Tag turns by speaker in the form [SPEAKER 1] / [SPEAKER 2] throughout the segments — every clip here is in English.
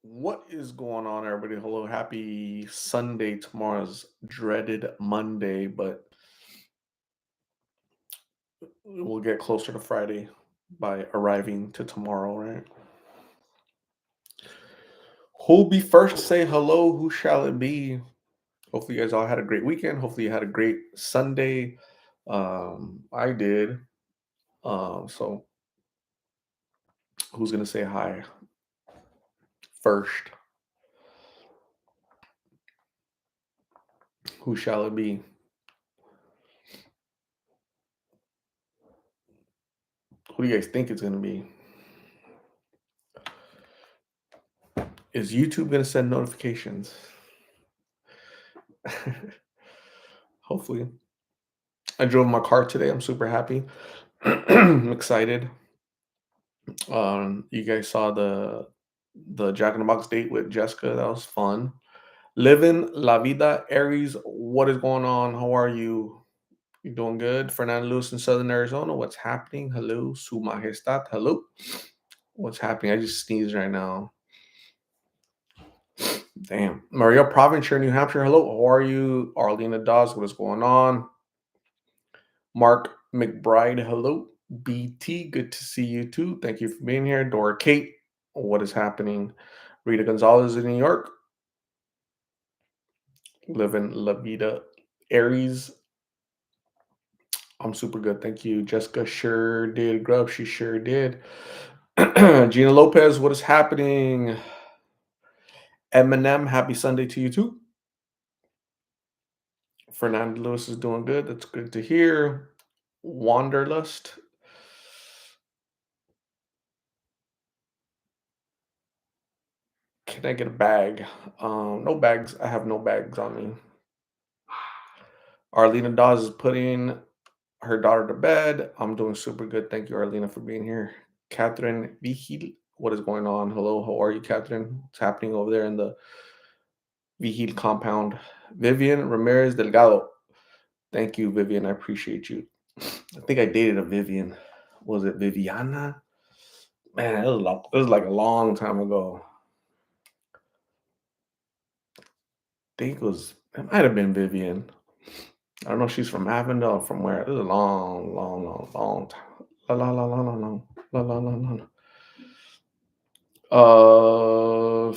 [SPEAKER 1] What is going on, everybody? Hello, happy Sunday. Tomorrow's dreaded Monday, but we'll get closer to Friday by arriving to tomorrow, right? Who'll be first to say hello? Who shall it be? Hopefully, you guys all had a great weekend. Hopefully, you had a great Sunday. I did. So who's gonna say hi first? Who shall it be? Who do you guys think it's gonna be? Is YouTube gonna send notifications? Hopefully. I drove my car today. I'm super happy. I'm excited. You guys saw the Jack in the Box date with Jessica. That was fun. Living La Vida, Aries. What is going on? How are you? You doing good? Fernando Lewis in Southern Arizona. What's happening? Hello, Su Majestad. Hello. What's happening? I just sneezed right now. Damn. Maria Provencher, New Hampshire. Hello. How are you? Arlena Dawes. What is going on? Mark McBride, hello. BT, good to see you too. Thank you for being here. Dora Kate, what is happening? Rita Gonzalez in New York, live in La Vida. Aries, I'm super good. Thank you. Jessica sure did. Grub, she sure did. Gina Lopez, what is happening? Eminem, happy Sunday to you too. Fernando Lewis is doing good. That's good to hear. Wanderlust, can I get a bag? No bags. I have no bags on me. Arlena Dawes is putting her daughter to bed. I'm doing super good. Thank you, Arlena, for being here. Catherine Vigil, what is going on? Hello, how are you, Catherine? What's happening over there in the Vigil compound? Vivian Ramirez Delgado. Thank you, Vivian. I appreciate you. I think I dated a Vivian. Was it Viviana? Man, it was like a long time ago. I think it might have been Vivian. I don't know if she's from Avondale or from where. It was a long, long, long, long time. La la la la la la la la la la.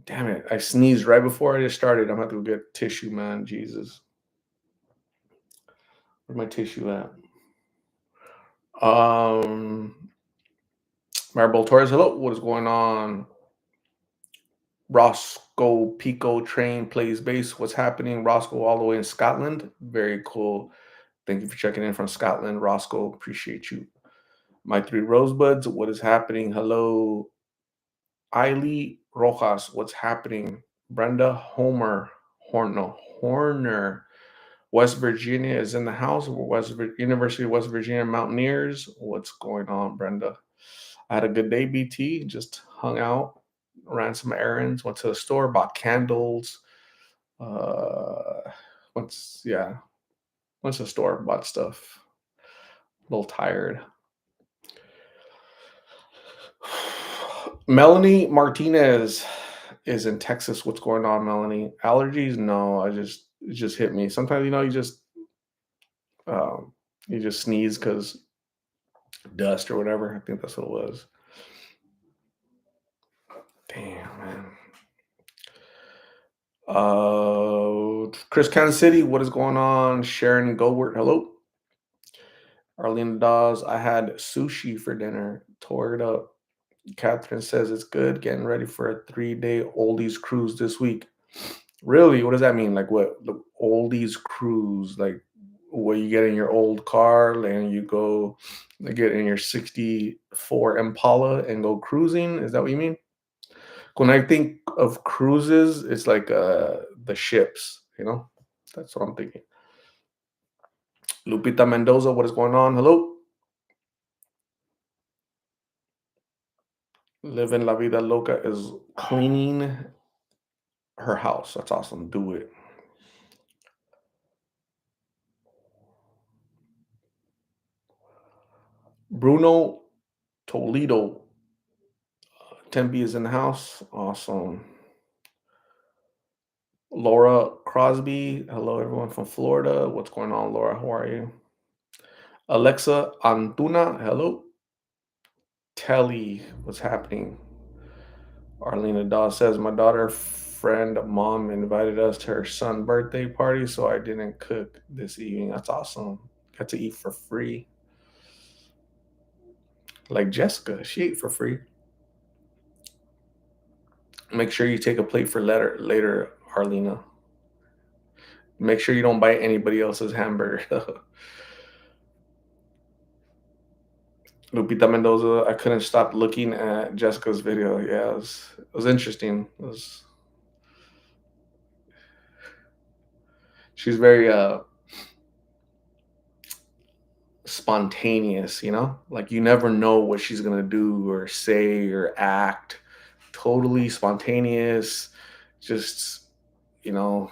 [SPEAKER 1] Damn it! I sneezed right before I just started. I'm gonna have to go get tissue, man. Jesus, where's my tissue at? Um, Maribel Torres. Hello, what is going on? Roscoe Pico Train plays bass. What's happening? Roscoe all the way in Scotland. Very cool. Thank you for checking in from Scotland, Roscoe. Appreciate you. My three rosebuds. What is happening? Hello, Eiley Rojas. What's happening? Brenda Homer. Horner. West Virginia is in the house. University of West Virginia Mountaineers. What's going on, Brenda? I had a good day, BT. Just hung out, ran some errands, went to the store, bought candles. Uh, yeah, went to the store, bought stuff. A little tired. Melanie Martinez is in Texas. What's going on, Melanie? Allergies? No, it just hit me. Sometimes um, you just sneeze because dust or whatever. I think that's what it was. Damn, man. Chris Kansas City, what is going on? Sharon Goldwert, hello. Arlene Dawes, I had sushi for dinner. Tore it up. Catherine says it's good. Getting ready for a 3-day oldies cruise this week. Really? What does that mean? Like what? The oldies cruise? Like where you get in your old car and you go get in your 64 Impala and go cruising? Is that what you mean? When I think of cruises, it's like the ships, you know? That's what I'm thinking. Lupita Mendoza, what is going on? Hello. Living La Vida Loca is cleaning her house. That's awesome. Do it. Bruno Toledo. Tempe is in the house. Awesome. Laura Crosby. Hello, everyone from Florida. What's going on, Laura? How are you? Alexa Antuna. Hello. Telly. What's happening? Arlena Dawes says, my daughter friend mom invited us to her son's birthday party, so I didn't cook this evening. That's awesome. Got to eat for free. Like Jessica, she ate for free. Make sure you take a plate for later, Arlena. Make sure you don't bite anybody else's hamburger. Lupita Mendoza, I couldn't stop looking at Jessica's video. Yeah, it was interesting. She's very spontaneous, like you never know what she's gonna do or say or act. Totally spontaneous, just you know,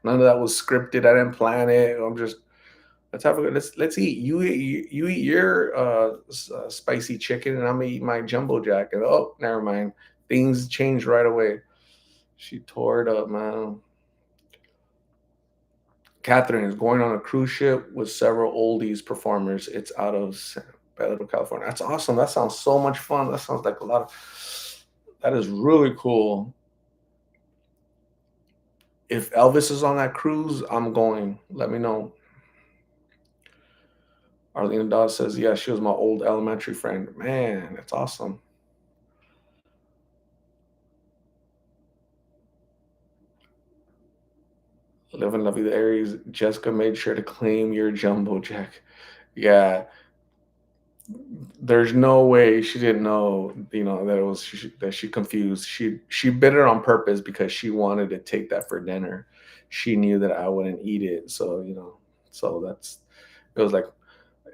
[SPEAKER 1] none of that was scripted. I didn't plan it. I'm just let's eat. You eat your spicy chicken, and I'm gonna eat my jumbo jack. And oh, never mind. Things changed right away. She tore it up, man. Catherine is going on a cruise ship with several oldies performers. It's out of San Pedro, California. That's awesome. That sounds so much fun. That sounds like a lot of. That is really cool. If Elvis is on that cruise, I'm going. Let me know. Arlena Dawes says, yeah, she was my old elementary friend. Man, that's awesome. Live and lovely the Aries. Jessica made sure to claim your jumbo jack. Yeah, there's no way she didn't know, that it was that she confused. She bit it on purpose because she wanted to take that for dinner. She knew that I wouldn't eat it, so so that's it was like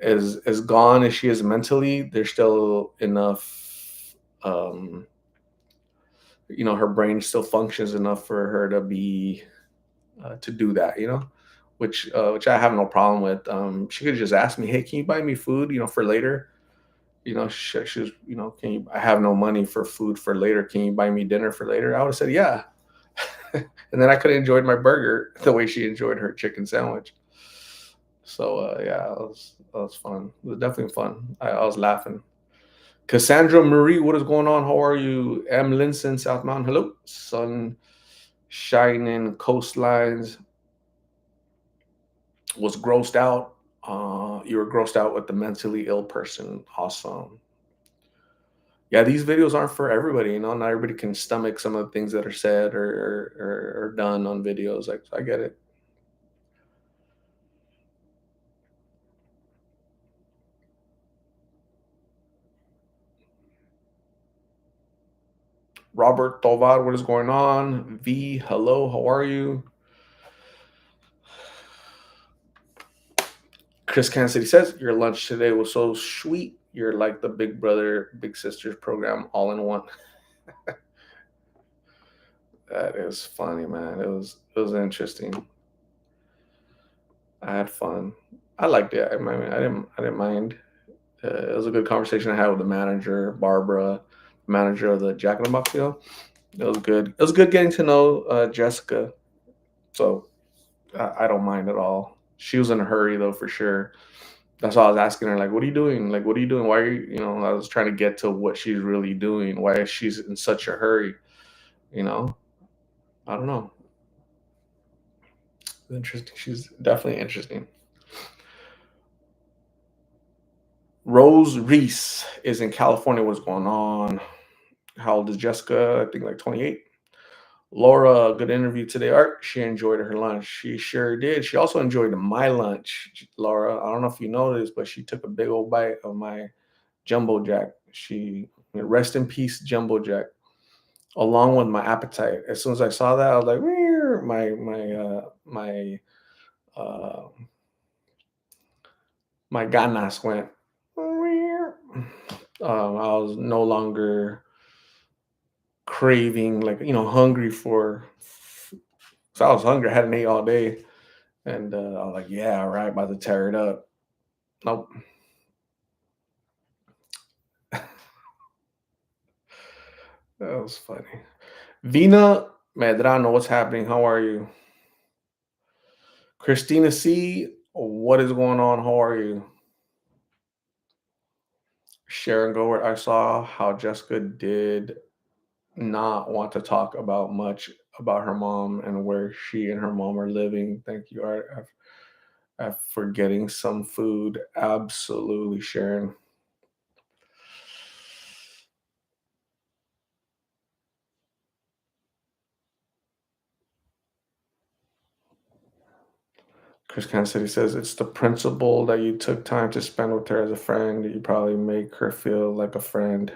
[SPEAKER 1] as gone as she is mentally, there's still enough. Her brain still functions enough for her to be to do that. Which I have no problem with. She could just ask me, "Hey, can you buy me food? For later." She was, can you? I have no money for food for later. Can you buy me dinner for later? I would have said, yeah, and then I could have enjoyed my burger the way she enjoyed her chicken sandwich. So yeah, that was fun. It was definitely fun. I was laughing. Cassandra Marie, what is going on? How are you? M. Linson, South Mountain. Hello. Sun shining, coastlines. Was grossed out. You were grossed out with the mentally ill person. Awesome. Yeah, these videos aren't for everybody. Not everybody can stomach some of the things that are said or done on videos. Like, I get it. Robert Tovar, what is going on? V, hello, how are you? Chris Kansas City says your lunch today was so sweet. You're like the Big Brother Big Sisters program all in one. That is funny, man. It was interesting. I had fun. I liked it. I didn't mind. It was a good conversation I had with the manager, Barbara, manager of the Jack in the Box deal. It was good. It was good getting to know Jessica. So I don't mind at all. She was in a hurry though, for sure. That's why I was asking her, like, what are you doing? Like, what are you doing? Why are you, I was trying to get to what she's really doing. Why she's in such a hurry, you know? I don't know. Interesting. She's definitely interesting. Rose Reese is in California. What's going on? How old is Jessica? I think like 28. Laura, good interview today. Art, she enjoyed her lunch. She sure did. She also enjoyed my lunch. Laura, I don't know if you noticed, but she took a big old bite of my jumbo jack. Rest in peace, jumbo jack, along with my appetite. As soon as I saw that, I was like, "Meow." Uh, my ganas went. "Meow." I was no longer craving, like, hungry for. So I was hungry. I hadn't ate all day. And I was like, yeah, all right, about to tear it up. Nope. That was funny. Vina Medrano, what's happening? How are you? Christina C, what is going on? How are you? Sharon Gower, I saw how Jessica did not want to talk about much about her mom and where she and her mom are living. Thank you, Art, for getting some food. Absolutely, Sharon. Chris Kansas City says it's the principle that you took time to spend with her as a friend. You probably make her feel like a friend.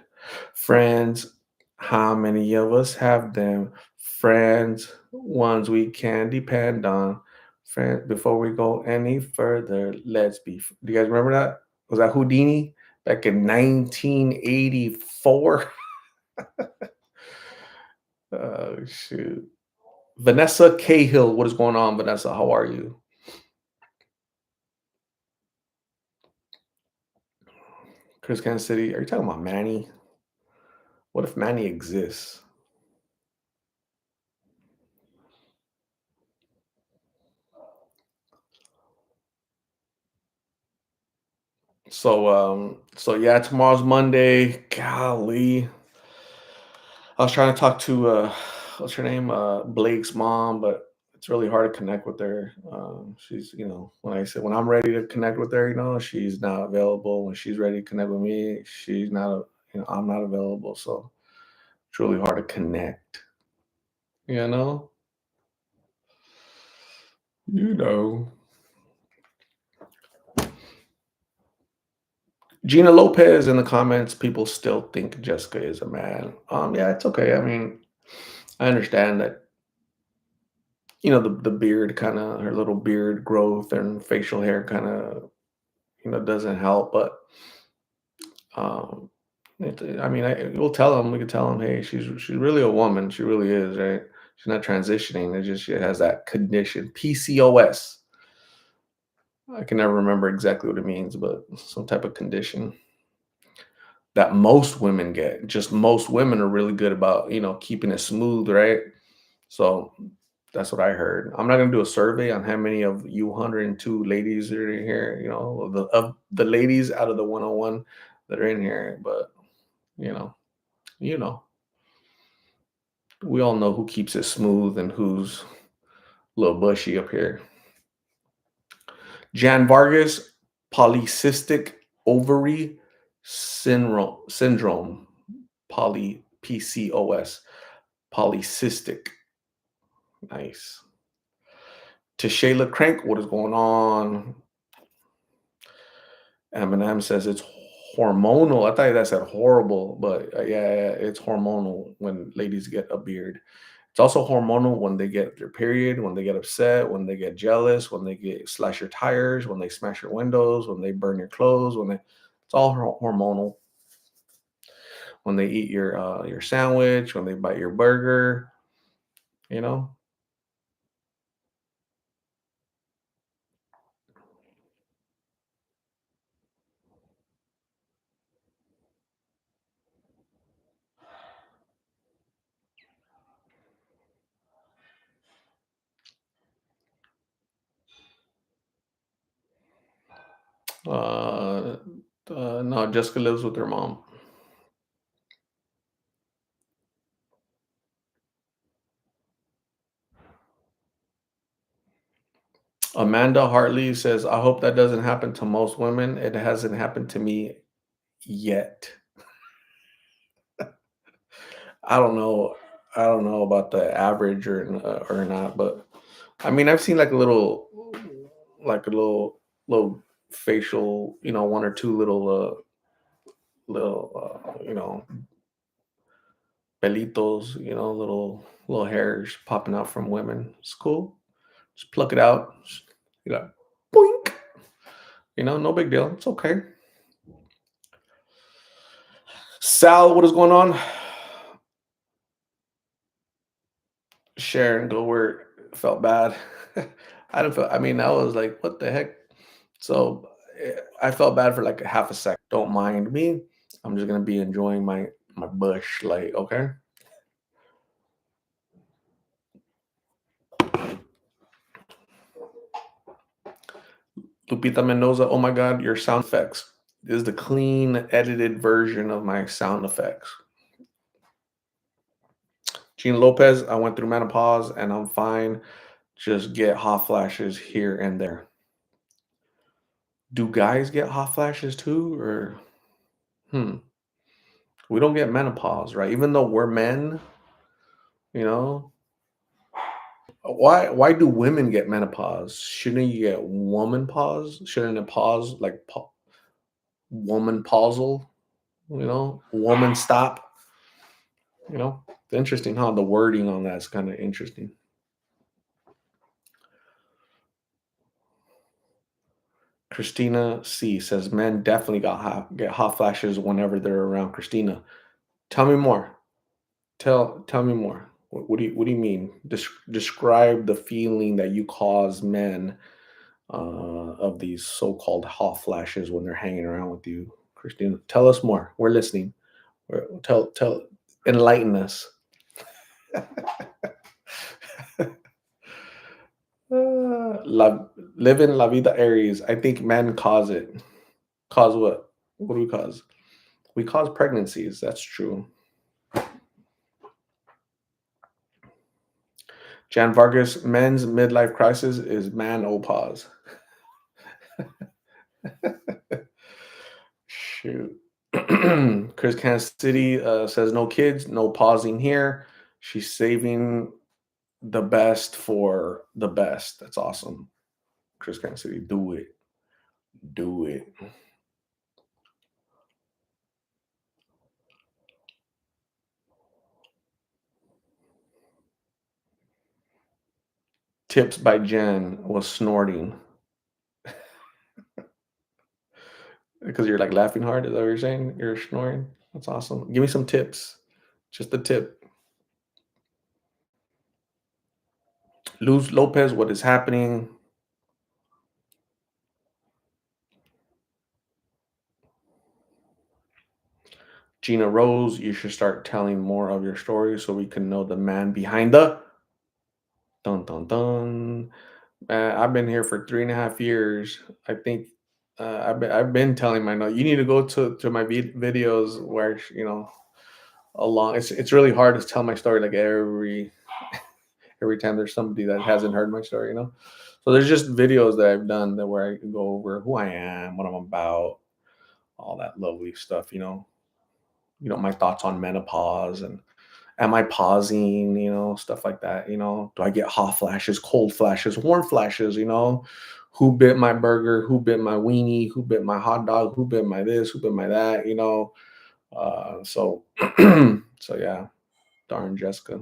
[SPEAKER 1] Friends, how many of us have them? Friends, ones we can depend on. Friends, before we go any further, let's be. Do you guys remember that? Was that Houdini back in 1984? Oh, shoot. Vanessa Cahill, what is going on, Vanessa? How are you? Chris Kansas City, are you talking about Manny? What if Manny exists? So yeah, tomorrow's Monday. Golly. I was trying to talk to what's her name? Blake's mom, but it's really hard to connect with her. She's, when I said when I'm ready to connect with her, she's not available. When she's ready to connect with me, she's not, I'm not available. So it's really hard to connect, you know? You know. Gina Lopez in the comments, people still think Jessica is a man. Yeah, it's okay. I mean, I understand that, the beard kind of her little beard growth and facial hair kind of, doesn't help, but um I mean, we'll tell them, we can tell them, hey, she's really a woman. She really is, right? She's not transitioning. It's just she has that condition, PCOS. I can never remember exactly what it means, but some type of condition that most women get. Just most women are really good about, keeping it smooth, right? So that's what I heard. I'm not gonna do a survey on how many of you 102 ladies are in here, of the ladies out of the 101 that are in here, but you know, you know, we all know who keeps it smooth and who's a little bushy up here. Jan Vargas, polycystic ovary syndrome, poly PCOS, polycystic. Nice. To Shayla Crank, what is going on? Eminem says it's hormonal. I thought that said horrible, but yeah, it's hormonal when ladies get a beard. It's also hormonal when they get their period, when they get upset, when they get jealous, when they get slash your tires, when they smash your windows, when they burn your clothes, it's all hormonal. When they eat your sandwich, when they bite your burger, you know. Uh, no, Jessica lives with her mom. Amanda Hartley says, "I hope that doesn't happen to most women. It hasn't happened to me yet." I don't know. I don't know about the average or not, but I mean, I've seen like a little facial, one or two little pelitos, little hairs popping out from women. It's cool. Just pluck it out. You know, boink. No big deal. It's okay. Sal, what is going on? Sharon Goldberg felt bad. I didn't feel. I mean, I was like, "What the heck?" So I felt bad for like a half a second. Don't mind me. I'm just gonna be enjoying my bush light. Okay. Lupita Mendoza, oh my God, your sound effects. This is the clean, edited version of my sound effects. Gene Lopez, I went through menopause and I'm fine. Just get hot flashes here and there. Do guys get hot flashes too? Or, hmm, we don't get menopause, right? Even though we're men, you know, why do women get menopause? Shouldn't you get woman pause? Shouldn't it pause like woman pausal? Woman stop. It's interesting how the wording on that's kind of interesting. Christina C says men definitely get hot flashes whenever they're around Christina. Tell me more. Tell me more. What do you mean? Describe the feeling that you cause men of these so-called hot flashes when they're hanging around with you, Christina. Tell us more. We're listening. Tell, enlighten us. Living La Vida Aries. I think men cause it. Cause what? What do we cause? We cause pregnancies. That's true. Jan Vargas, men's midlife crisis is manopause. Shoot. Chris Kansas City says no kids, no pausing here. She's saving the best for the best. That's awesome. Chris Kansas City, do it. Do it. Tips by Jen was snorting because you're like laughing hard. Is that what you're saying? You're snoring. That's awesome. Give me some tips. Just a tip. Luz Lopez, what is happening? Gina Rose, you should start telling more of your story so we can know the man behind the dun dun dun. I've been here for 3.5 years. I think I've been telling my no. You need to go to my videos where along. It's really hard to tell my story like every time there's somebody that hasn't heard my story. So there's just videos that I've done that where I can go over who I am, what I'm about, all that lovely stuff. My thoughts on menopause and am I pausing, stuff like that. Do I get hot flashes, cold flashes, warm flashes, who bit my burger, who bit my weenie, who bit my hot dog, who bit my this, who bit my that, so so yeah, darn Jessica.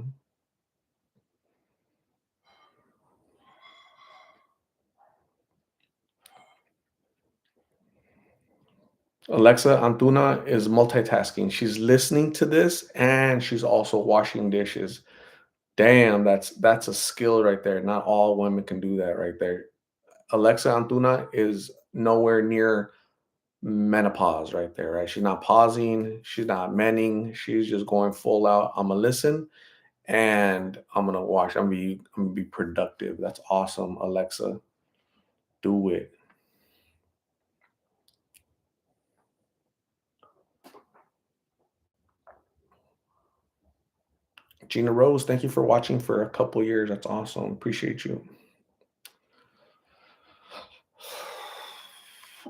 [SPEAKER 1] Alexa Antuna is multitasking. She's listening to this and she's also washing dishes. Damn, that's a skill right there. Not all women can do that right there. Alexa Antuna is nowhere near menopause right there, right? She's not pausing, she's not menning, she's just going full out. I'm gonna listen and I'm gonna watch. I'm gonna be productive. That's awesome, Alexa. Do it. Gina Rose, thank you for watching for a couple years. That's awesome. Appreciate you.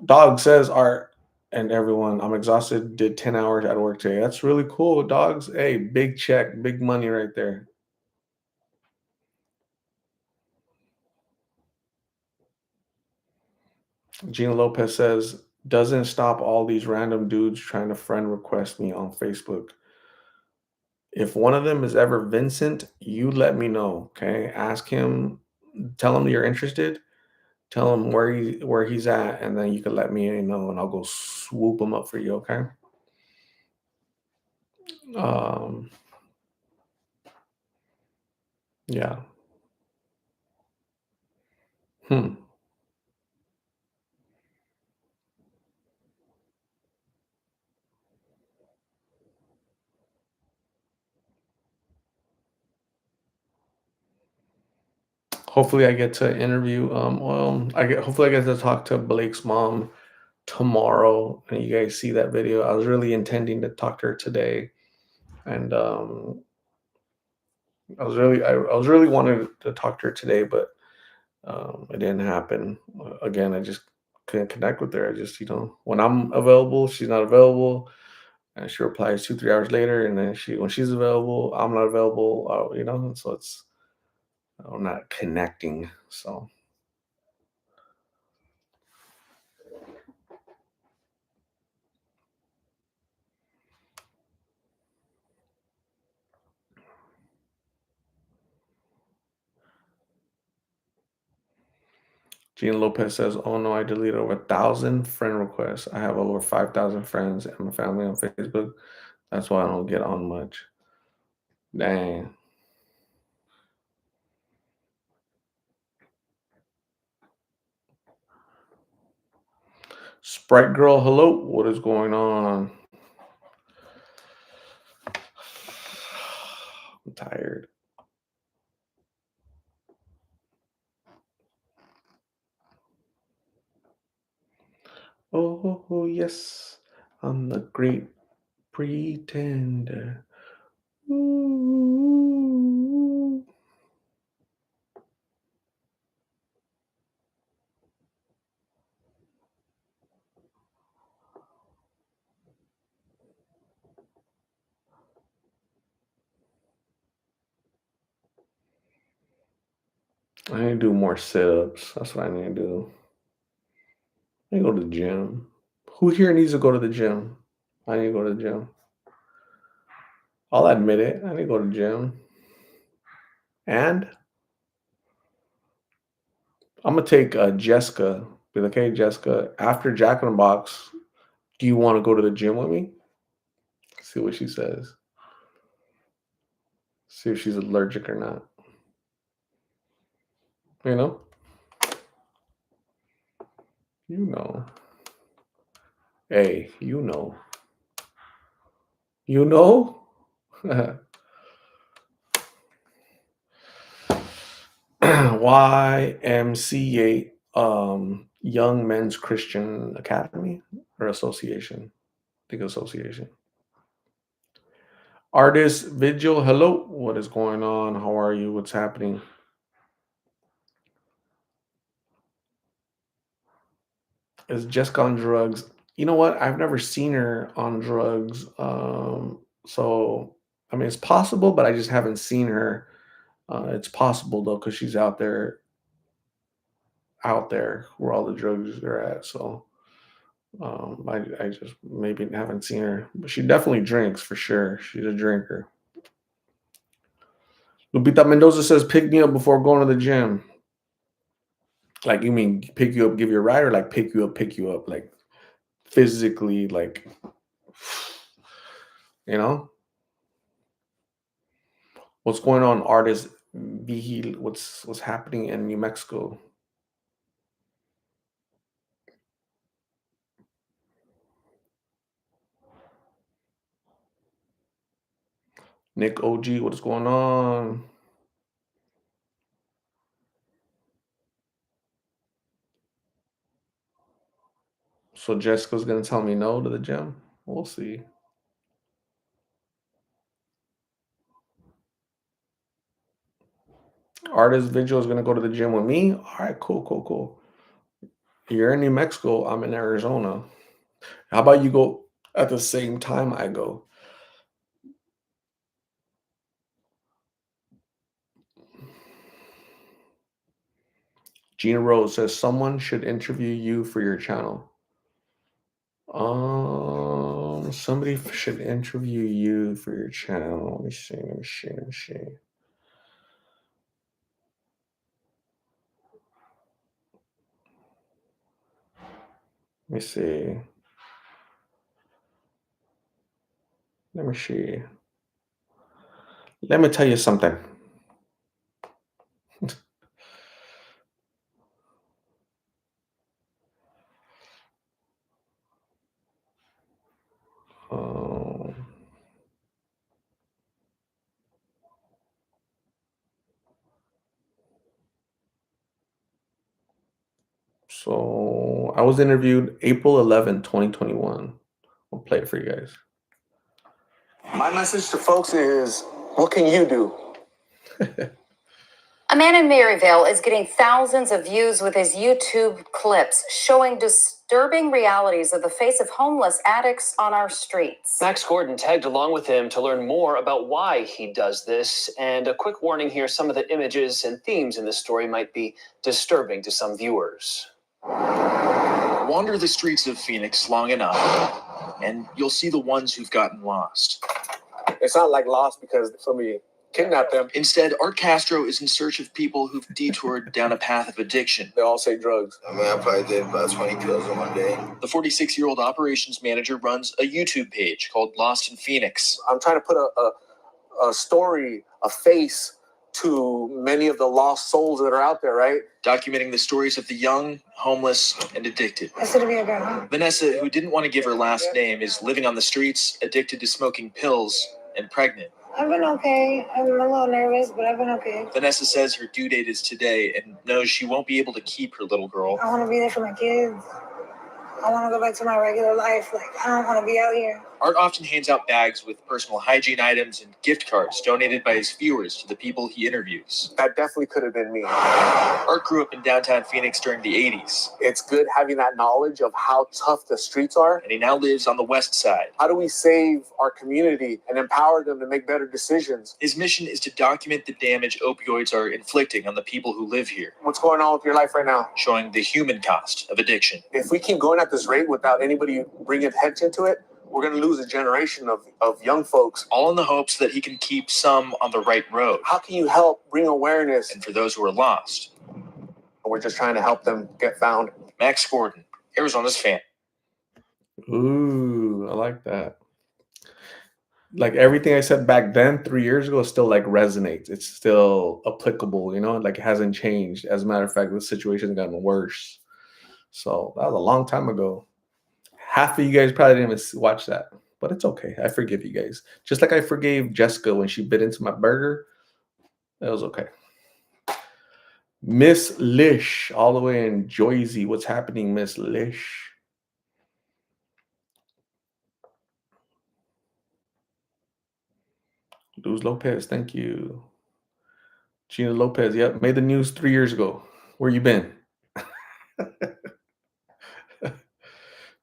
[SPEAKER 1] Dog says art and everyone, I'm exhausted, did 10 hours at work today. That's really cool, dogs. Hey, big check, big money right there. Gina Lopez says, doesn't stop all these random dudes trying to friend request me on Facebook. If one of them is ever Vincent, you let me know. Okay. Ask him, tell him you're interested, tell him where he's at, and then you can let me know and I'll go swoop him up for you. Okay. Um, yeah. Hmm. Hopefully, I get to interview. Hopefully I get to talk to Blake's mom tomorrow, and you guys see that video. I was really intending to talk to her today, and I was really wanting to talk to her today, but it didn't happen. Again, I just couldn't connect with her. I just, when I'm available, she's not available, and she replies 2 3 hours later, and then when she's available, I'm not available. So it's I'm not connecting. So Gina Lopez says, "Oh no, I deleted over 1,000 friend requests. I have over 5,000 friends and my family on Facebook. That's why I don't get on much." Dang. Sprite Girl, hello. What is going on? I'm tired. Oh, yes. I'm the great pretender. Ooh. I need to do more sit-ups. That's what I need to do. I need to go to the gym. Who here needs to go to the gym? I need to go to the gym. I'll admit it. I need to go to the gym. And I'm gonna take Jessica. Be like, hey Jessica, after Jack in the Box, do you want to go to the gym with me? See what she says. See if she's allergic or not. You know? You know. Hey, you know. You know? YMCA, Young Men's Christian Academy or Association. I think association. Artist Vigil, hello. What is going on? How are you? What's happening? Is Jessica on drugs? You know what? I've never seen her on drugs. So I mean, it's possible, but I just haven't seen her. It's possible though, because she's out there where all the drugs are at. So I just maybe haven't seen her, but she definitely drinks for sure. She's a drinker. Lupita Mendoza says, "Pick me up before going to the gym." Like you mean pick you up, give you a ride, or like pick you up, like physically, like you know what's going on, artist Vigil? What's happening in New Mexico? Nick OG, what is going on? So Jessica's gonna tell me no to the gym. We'll see. Artist Vigil is gonna go to the gym with me. All right, cool, cool, cool. You're in New Mexico. I'm in Arizona. How about you go at the same time I go? Gina Rose says someone should interview you for your channel. Somebody should interview you for your channel. Let me see. Let me see. Let me see. Let me see. Let me see. Let me tell you something. Um, So I was interviewed April 11, 2021. I'll play it for you guys.
[SPEAKER 2] My message to folks is, what can you do?
[SPEAKER 3] A man in Maryvale is getting thousands of views with his YouTube clips showing disturbing realities of the face of homeless addicts on our streets.
[SPEAKER 4] Max Gordon tagged along with him to learn more about why he does this. And a quick warning here, some of the images and themes in this story might be disturbing to some viewers.
[SPEAKER 5] Wander the streets of Phoenix long enough, and you'll see the ones who've gotten lost.
[SPEAKER 2] It's not like lost because somebody kidnapped them.
[SPEAKER 5] Instead, Art Castro is in search of people who've detoured down a path of addiction.
[SPEAKER 2] They all say drugs.
[SPEAKER 6] I mean, I probably did about 20 pills in one day.
[SPEAKER 5] The 46-year-old operations manager runs a YouTube page called Lost in Phoenix.
[SPEAKER 2] I'm trying to put a story, a face to many of the lost souls that are out there, right?
[SPEAKER 5] Documenting the stories of the young, homeless, and addicted.
[SPEAKER 7] That's gonna be a good one.
[SPEAKER 5] Vanessa, who didn't want to give her last name, is living on the streets, addicted to smoking pills, and pregnant.
[SPEAKER 7] I've been okay. I'm a little nervous, but I've been okay.
[SPEAKER 5] Vanessa says her due date is today and knows she won't be able to keep her little girl.
[SPEAKER 7] I want to be there for my kids. I want to go back to my regular life. Like, I don't want to be out here.
[SPEAKER 5] Art often hands out bags with personal hygiene items and gift cards donated by his viewers to the people he interviews.
[SPEAKER 2] That definitely could have been me.
[SPEAKER 5] Art grew up in downtown Phoenix during the 80s.
[SPEAKER 2] It's good having that knowledge of how tough the streets are.
[SPEAKER 5] And he now lives on the west side.
[SPEAKER 2] How do we save our community and empower them to make better decisions?
[SPEAKER 5] His mission is to document the damage opioids are inflicting on the people who live here.
[SPEAKER 2] What's going on with your life right now?
[SPEAKER 5] Showing the human cost of addiction.
[SPEAKER 2] If we keep going at this rate without anybody bringing attention to it, we're going to lose a generation of young folks.
[SPEAKER 5] All in the hopes that he can keep some on the right road.
[SPEAKER 2] How can you help bring awareness?
[SPEAKER 5] And for those who are lost.
[SPEAKER 2] We're just trying to help them get found.
[SPEAKER 5] Max Gordon, Arizona's fan.
[SPEAKER 1] Ooh, I like that. Like everything I said back then, 3 years ago, still like resonates. It's still applicable, like it hasn't changed. As a matter of fact, the situation's gotten worse. So that was a long time ago. Half of you guys probably didn't even watch that, but it's okay. I forgive you guys. Just like I forgave Jessica when she bit into my burger. That was okay. Miss Lish, all the way in Jersey. What's happening, Miss Lish? Luz Lopez, thank you. Gina Lopez, yep, made the news 3 years ago. Where you been?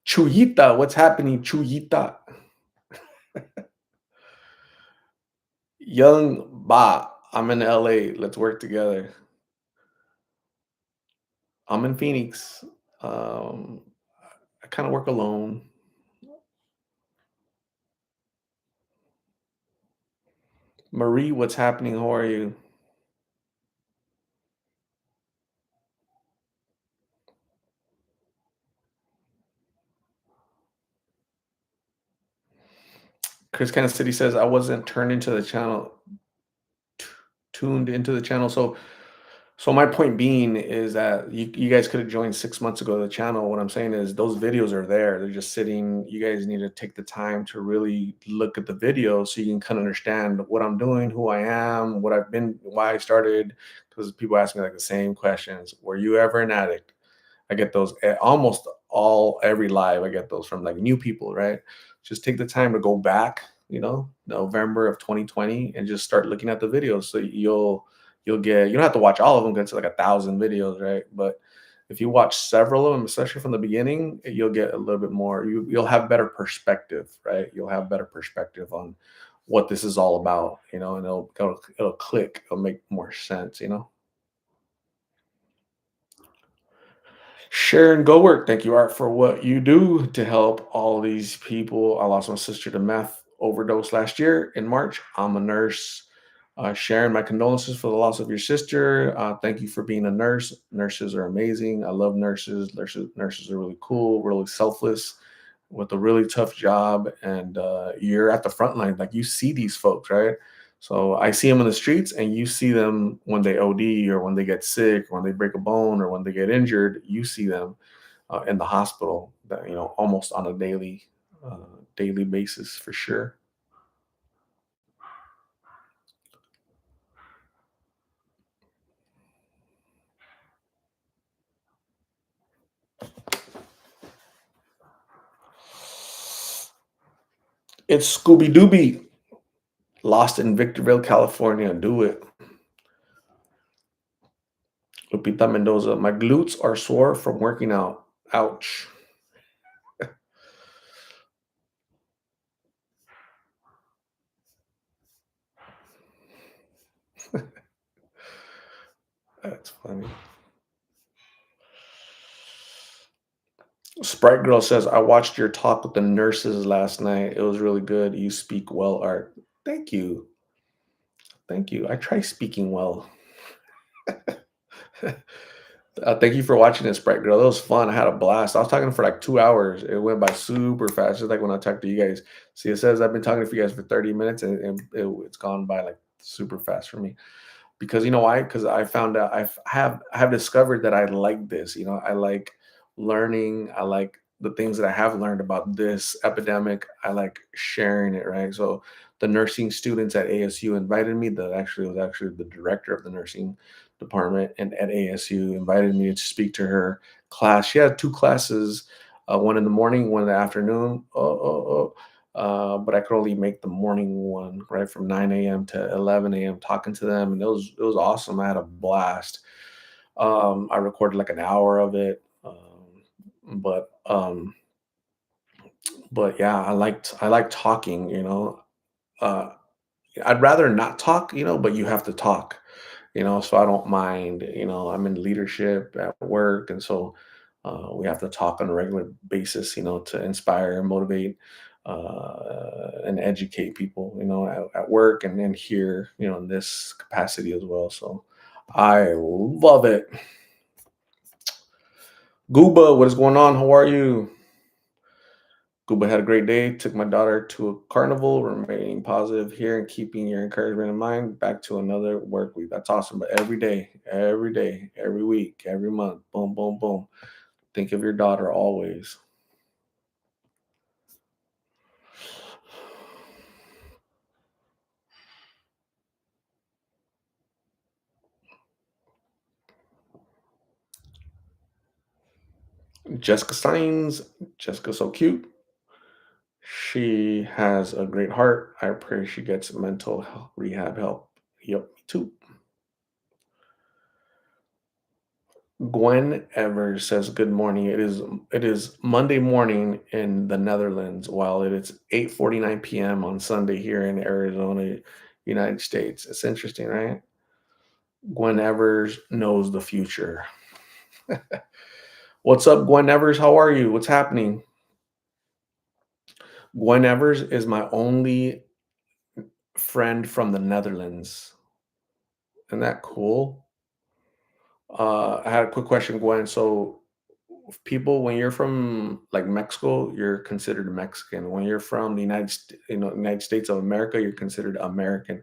[SPEAKER 1] Chuyita, what's happening, Chuyita? Young Ba, I'm in LA. Let's work together. I'm in Phoenix. I kind of work alone. Marie, what's happening? How are you? Chris Kansas City says I wasn't tuned into the channel. So my point being is that you guys could have joined 6 months ago the channel. What I'm saying is those videos are there. They're just sitting. You guys need to take the time to really look at the video so you can kind of understand what I'm doing, who I am, what I've been, why I started. Because people ask me like the same questions. Were you ever an addict? I get those almost every live. I get those from like new people, right? Just take the time to go back, November of 2020 and just start looking at the videos. So you'll get, you don't have to watch all of them because it's like 1,000 videos, right? But if you watch several of them, especially from the beginning, you'll get a little bit more, you'll have better perspective, right? You'll have better perspective on what this is all about, and it'll click, it'll make more sense, Sharon Gowork, thank you, Art, for what you do to help all these people. I lost my sister to meth overdose last year in March. I'm a nurse. Sharon, my condolences for the loss of your sister. Thank you for being a nurse. Nurses are amazing. I love nurses. Nurses are really cool, really selfless, with a really tough job. And you're at the front line. Like you see these folks, right? So I see them in the streets, and you see them when they OD or when they get sick, or when they break a bone or when they get injured. You see them in the hospital, almost on a daily basis for sure. It's Scooby Dooby. Lost in Victorville, California. Do it. Lupita Mendoza. My glutes are sore from working out. Ouch. That's funny. Sprite Girl says, I watched your talk with the nurses last night. It was really good. You speak well, Art. Thank you. Thank you. I try speaking well. Thank you for watching this, Sprite Girl. That was fun. I had a blast. I was talking for like 2 hours. It went by super fast, just like when I talked to you guys. See, it says I've been talking to you guys for 30 minutes, and it's gone by like super fast for me. Because you know why? Because I found out I have discovered that I like this. I like learning. I like the things that I have learned about this epidemic. I like sharing it, right? So the nursing students at ASU invited me. That actually was actually the director of the nursing department and at ASU invited me to speak to her class. She had two classes, one in the morning, one in the afternoon. But I could only make the morning one, right, from 9 a.m. to 11 a.m. talking to them, and it was awesome. I had a blast. I recorded like an hour of it, but but yeah, I like talking. Uh, I'd rather not talk, but you have to talk, so I don't mind. I'm in leadership at work, and so we have to talk on a regular basis, to inspire and motivate and educate people, at work and then here, in this capacity as well. So I love it. Gooba, what is going on? How are you? Gooba had a great day. Took my daughter to a carnival, remaining positive here and keeping your encouragement in mind. Back to another work week. That's awesome. But every day, every week, every month, boom, boom, boom. Think of your daughter always. Jessica Signs. Jessica's so cute. She has a great heart. I pray she gets mental rehab help. Yep, me too. Gwen Evers says, "Good morning. It is Monday morning in the Netherlands, while it is 8:49 p.m. on Sunday here in Arizona, United States." It's interesting, right? Gwen Evers knows the future. What's up, Gwen Evers? How are you? What's happening? Gwen Evers is my only friend from the Netherlands. Isn't that cool? I had a quick question, Gwen. So, people, when you're from like Mexico, you're considered Mexican. When you're from the United States of America, you're considered American.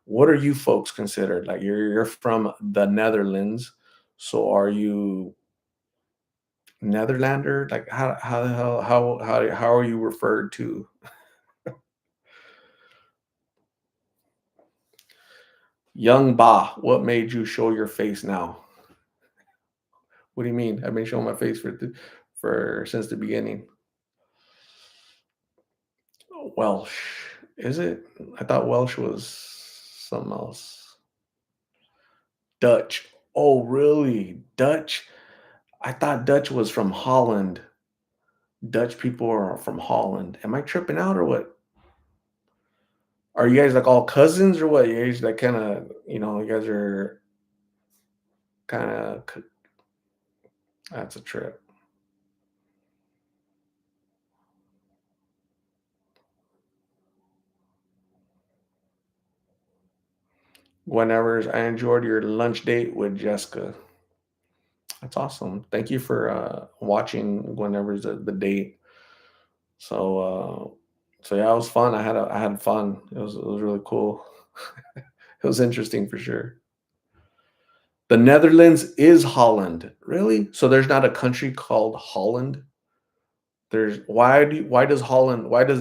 [SPEAKER 1] What are you folks considered? Like you're from the Netherlands, so are you Netherlander? Like how are you referred to? Young Ba, what made you show your face now? What do you mean? I've been showing my face for since the beginning. Welsh. Is it? I thought Welsh was something else. Dutch. Oh, really? Dutch? I thought Dutch was from Holland. Dutch people are from Holland. Am I tripping out or what? Are you guys like all cousins or what? You guys like kind of, you guys are kind of, that's a trip. Whenever I enjoyed your lunch date with Jessica. That's awesome. Thank you for watching whenever's the date. So yeah, it was fun. I had fun. It was really cool. It was interesting for sure. The Netherlands is Holland. Really? So there's not a country called Holland? There's why does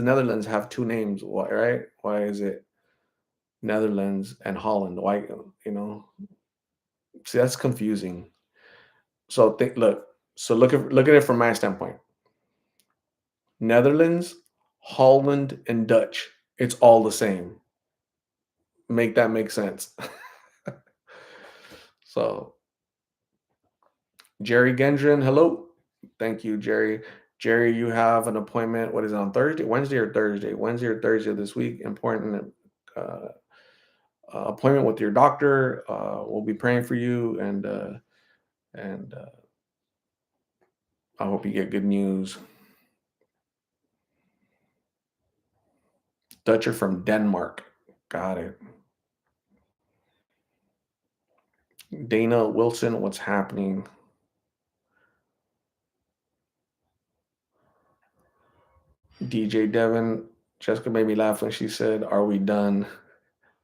[SPEAKER 1] Netherlands have two names? Why, right? Why is it Netherlands and Holland? Why, you know? See, that's confusing. So look at it from my standpoint. Netherlands, Holland and Dutch. It's all the same. Make that make sense. So, Jerry Gendron, hello. Thank you, Jerry. Jerry, you have an appointment. What is it, on Thursday, Wednesday or Thursday? Wednesday or Thursday this week. Important uh, appointment with your doctor. We'll be praying for you, and I hope you get good news. Dutcher from Denmark. Got it. Dana Wilson, what's happening? DJ Devin, Jessica made me laugh when she said, "Are we done?"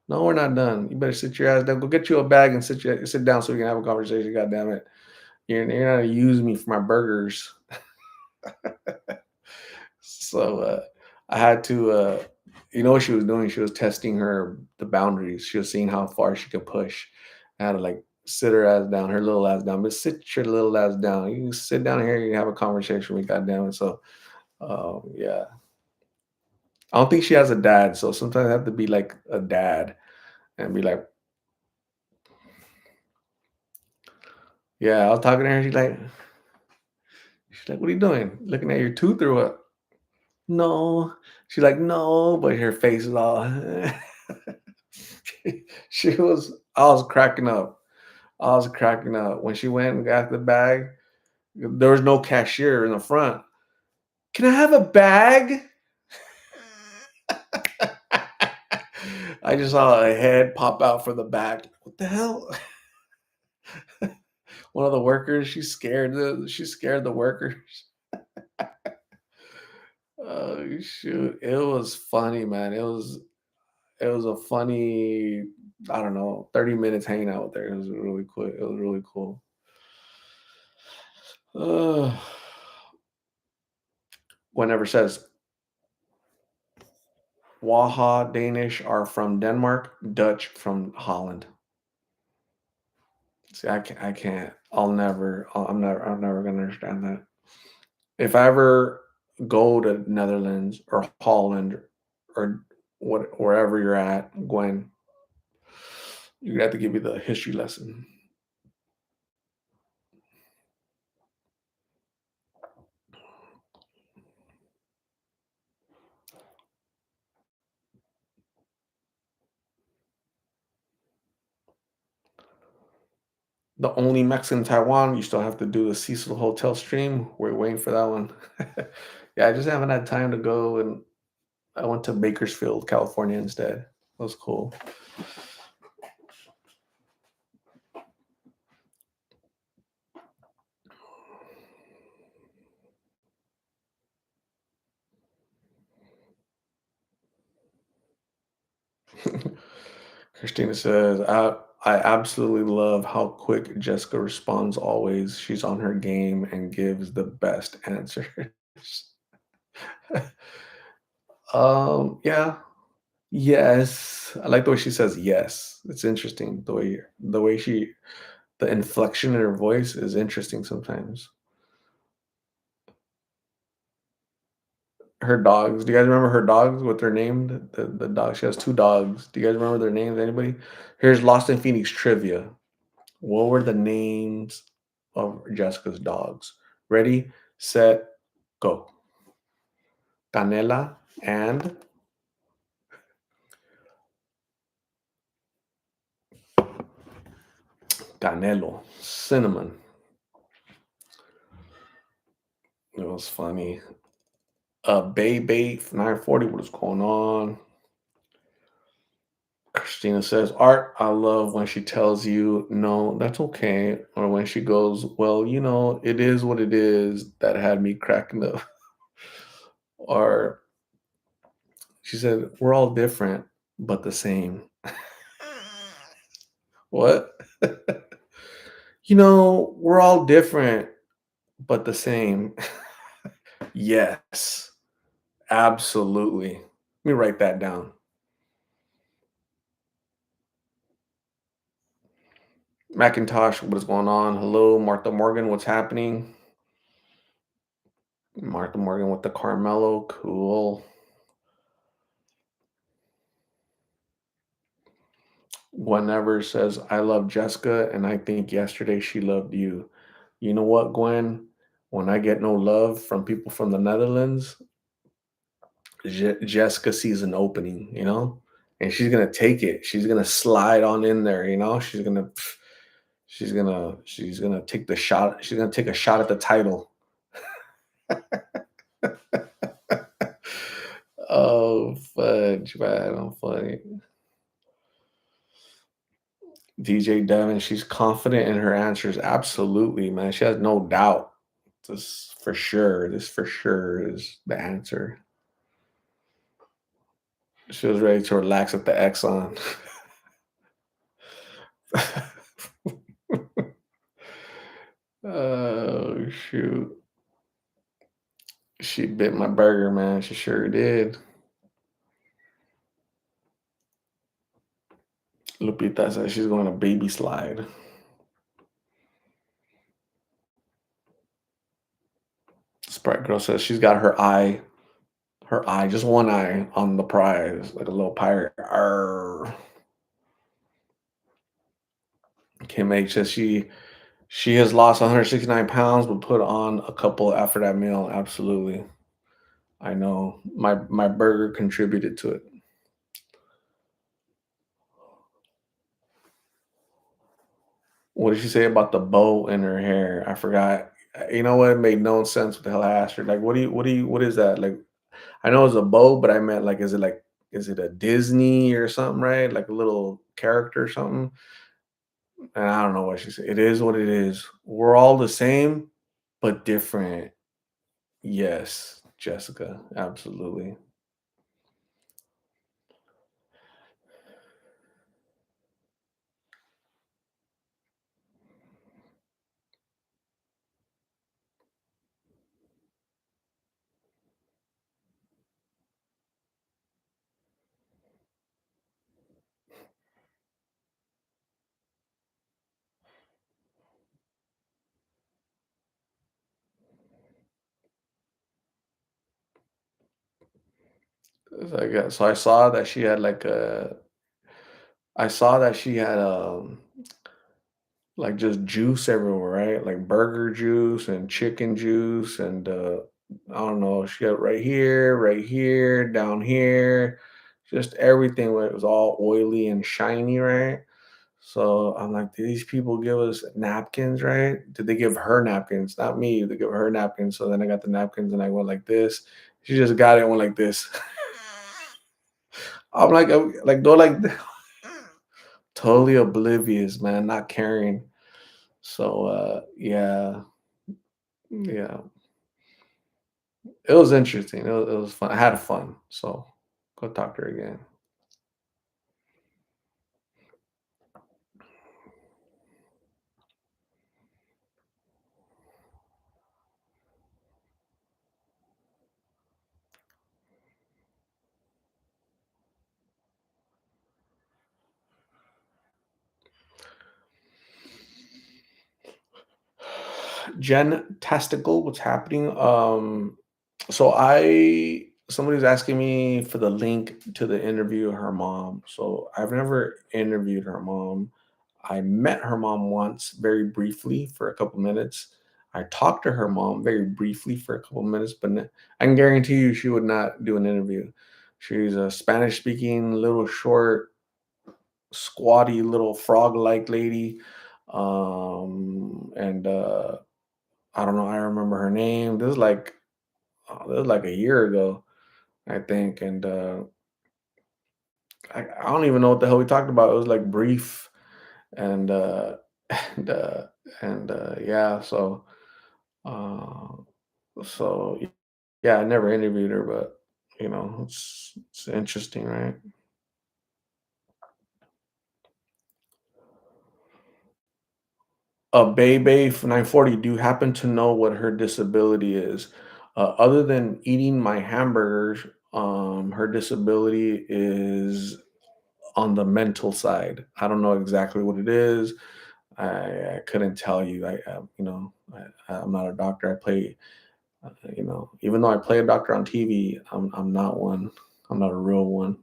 [SPEAKER 1] No, we're not done. You better sit your ass down. Go get you a bag and sit down so we can have a conversation. God damn it. You're not gonna use me for my burgers. So I had to you know what she was doing? She was testing the boundaries. She was seeing how far she could push. I had to like sit her ass down, her little ass down. But sit your little ass down. You can sit down here, you can have a conversation with me, goddamn it. So yeah. I don't think she has a dad, so sometimes I have to be like a dad and be like, yeah, I was talking to her, she's like, what are you doing? Looking at your tooth or what? No. She's like, no, but her face is all I was cracking up. I was cracking up. When she went and got the bag, there was no cashier in the front. Can I have a bag? I just saw a head pop out from the back. What the hell? One of the workers, she scared the workers. Oh shoot. It was funny, man. It was a funny, I don't know, 30 minutes hanging out there. It was really cool. It was really cool. Uh, Whenever says Waha Danish are from Denmark, Dutch from Holland. See, I can't. I'm never gonna understand that. If I ever go to Netherlands or Holland or wherever you're at, Gwen, you're gonna have to give me the history lesson. The only Mexican in Taiwan, you still have to do the Cecil Hotel stream. We're waiting for that one. Yeah, I just haven't had time to go, and I went to Bakersfield, California instead. That was cool. Christina says, I absolutely love how quick Jessica responds always. She's on her game and gives the best answers. Yeah. Yes. I like the way she says yes. It's interesting. The inflection in her voice is interesting sometimes. Her dogs. Do you guys remember her dogs? What they're named? The dog. She has two dogs. Do you guys remember their names? Anybody? Here's Lost in Phoenix trivia. What were the names of Jessica's dogs? Ready, set, go. Canela and Canelo. Cinnamon. It was funny. Bay 940. What is going on? Christina says, Art, I love when she tells you, no, that's okay. Or when she goes, well, it is what it is. That had me cracking up. Or she said, we're all different, but the same. What? We're all different, but the same. Yes, absolutely. Let me write that down. Macintosh, what is going on? Hello, Martha Morgan, what's happening? Martha Morgan with the Carmelo, cool. Whenever says, I love Jessica, and I think yesterday she loved you. You know what, Gwen? When I get no love from people from the Netherlands, Jessica sees an opening, and she's gonna take it. She's gonna slide on in there, she's gonna take the shot. She's gonna take a shot at the title. Oh fudge, man, I'm funny. DJ Devin, she's confident in her answers. Absolutely, man. She has no doubt. This for sure is the answer. She was ready to relax at the Exxon. Oh shoot. She bit my burger, man. She sure did. Lupita says she's going to baby slide. Sprite Girl says she's got her eye, just one eye on the prize, like a little pirate. Arr. Kim H says she has lost 169 pounds, but put on a couple after that meal. Absolutely. I know. My burger contributed to it. What did she say about the bow in her hair? I forgot. You know what? It made no sense what the hell I asked her. Like, what is that? Like, I know it's a bow, but I meant like, is it a Disney or something, right? Like a little character or something? And I don't know what she said. It is what it is. We're all the same, but different. Yes, Jessica, absolutely. So I saw that she had I saw that she had like just juice everywhere, right? Like burger juice and chicken juice and I don't know, she had right here, down here, just everything where it was all oily and shiny, right? So I'm like, did these people give us napkins, right? Did they give her napkins? Not me. They give her napkins. So then I got the napkins and I went like this. She just got it and went like this. I'm like, they're like totally oblivious, man, not caring. So yeah, yeah, it was interesting. It was fun. I had fun. So go talk to her again. Jen Tastical, what's happening? So somebody's asking me for the link to the interview of her mom. So I've never interviewed her mom. I met her mom once, very briefly, for a couple minutes. I talked to her mom very briefly for a couple minutes, but I can guarantee you she would not do an interview. She's a Spanish speaking, little short, squatty little frog like lady. And I don't know, I remember her name. This was like a year ago, I think. And I don't even know what the hell we talked about. It was like brief and and uh yeah, uh so yeah, I never interviewed her, but it's interesting, right? Bebe 940, do you happen to know what her disability is? Other than eating my hamburgers, her disability is on the mental side. I don't know exactly what it is. I couldn't tell you. I'm not a doctor. Even though I play a doctor on TV, I'm not one. I'm not a real one.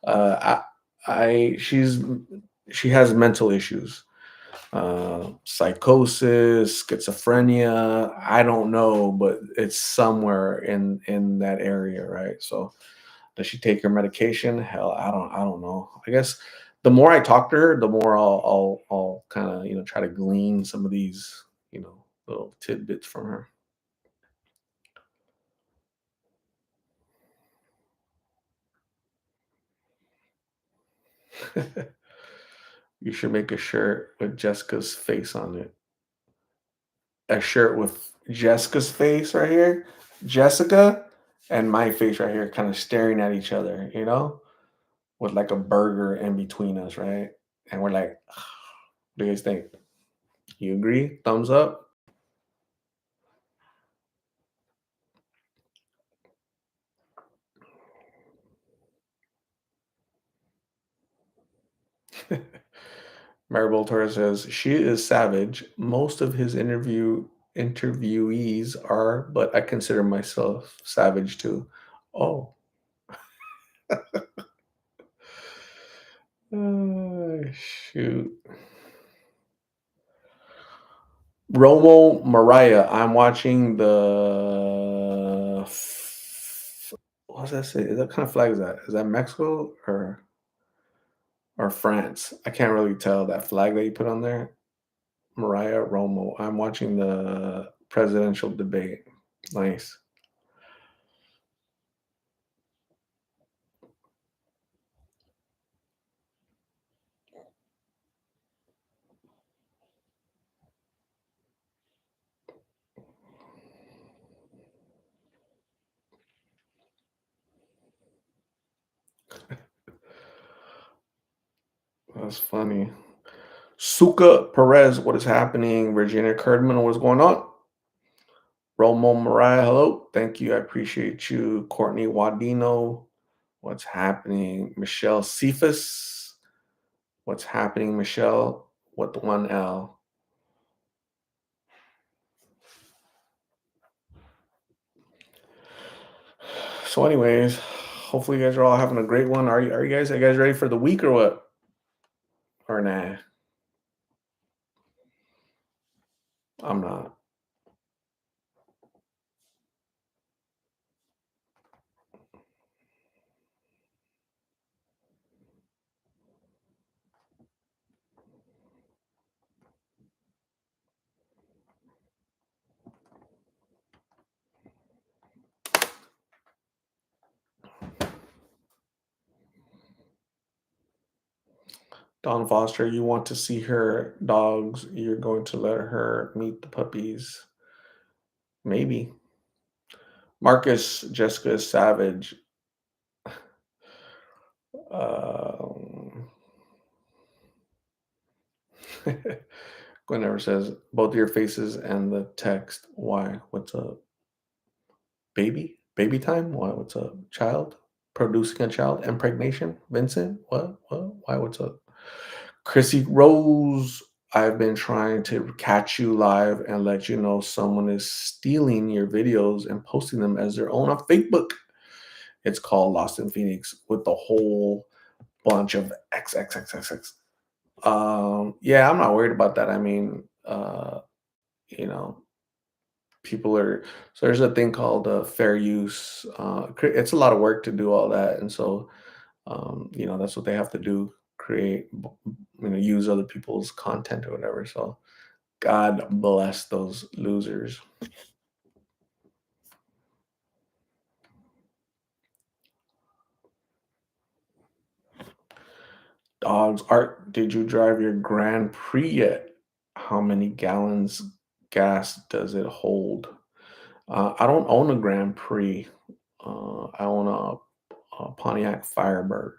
[SPEAKER 1] I she has mental issues, psychosis, schizophrenia. I don't know, but it's somewhere in that area, right? So does she take her medication? Hell, I don't know. I guess the more I talk to her, the more I'll kind of try to glean some of these little tidbits from her. You should make a shirt with Jessica's face on it. A shirt with Jessica's face right here, Jessica, and my face right here, kind of staring at each other, with like a burger in between us, right? And we're like, what do you guys think? You agree? Thumbs up? Maribel Torres says she is savage. Most of his interviewees are, but I consider myself savage too. Oh, shoot. Romo Mariah. I'm watching what's that say? What kind of flag is that? Is that Mexico or France? I can't really tell that flag that you put on there. Mariah Romo. I'm watching the presidential debate. Nice. That's funny. Suka Perez, what is happening? Virginia Curdman, what's going on? Romo Mariah, hello. Thank you. I appreciate you. Courtney Wadino, what's happening? Michelle Cephas, what's happening, Michelle? What the one L? So, anyways, hopefully you guys are all having a great one. Are you guys ready for the week or what? Or nah? I'm not. Dawn Foster, you want to see her dogs. You're going to let her meet the puppies. Maybe. Marcus, Jessica is savage. Um, Gwen says, both your faces and the text. Why? What's up? Baby? Baby time? What? What's up? Child? Producing a child? Impregnation? Vincent? What? What? Why? What's up? Chrissy Rose, I've been trying to catch you live and let you know someone is stealing your videos and posting them as their own on Facebook. It's called Lost in Phoenix with the whole bunch of XXXXX. Yeah, I'm not worried about that. I mean, you know, people are so there's a thing called fair use. It's a lot of work to do all that, and so that's what they have to do, create, use other people's content or whatever. So God bless those losers. Dogs. Art, did you drive your Grand Prix yet? How many gallons gas does it hold? I don't own a Grand Prix. I own a Pontiac Firebird.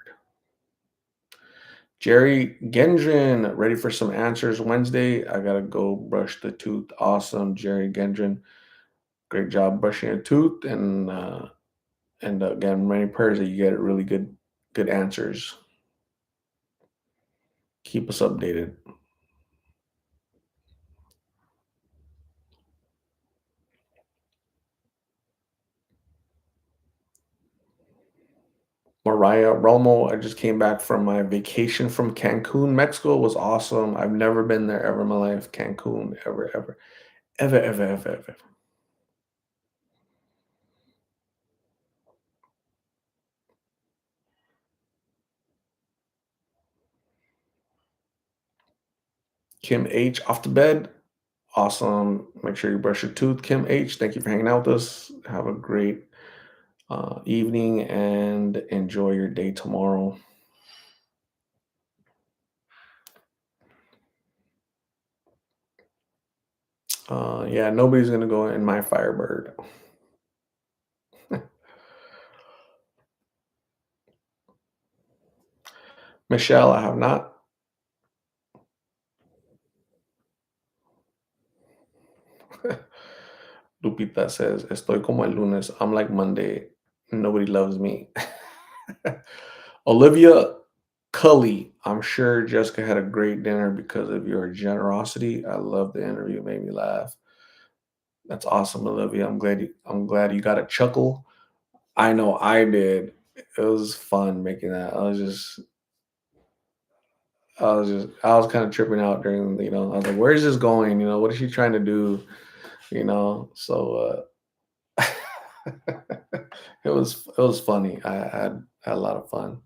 [SPEAKER 1] Jerry Gendron, ready for some answers Wednesday? I gotta go brush the tooth. Awesome, Jerry Gendron. Great job brushing your tooth, and again, many prayers that you get really good answers. Keep us updated. Mariah Romo, I just came back from my vacation from Cancun, Mexico. It was awesome. I've never been there ever in my life. Cancun, ever, ever, ever, ever, ever, ever. Kim H off the bed. Awesome. Make sure you brush your tooth, Kim H. Thank you for hanging out with us. Have a great evening and enjoy your day tomorrow. Yeah, nobody's gonna go in my Firebird. Michelle, I have not. Lupita says, Estoy como el lunes. I'm like Monday. Nobody loves me. Olivia Cully, I'm sure Jessica had a great dinner because of your generosity. I love the interview. It made me laugh. That's awesome, Olivia. I'm glad you got a chuckle. I know I did. It was fun making that. I was kind of tripping out during, I was like, where is this going? What is she trying to do? So it was funny. I had a lot of fun.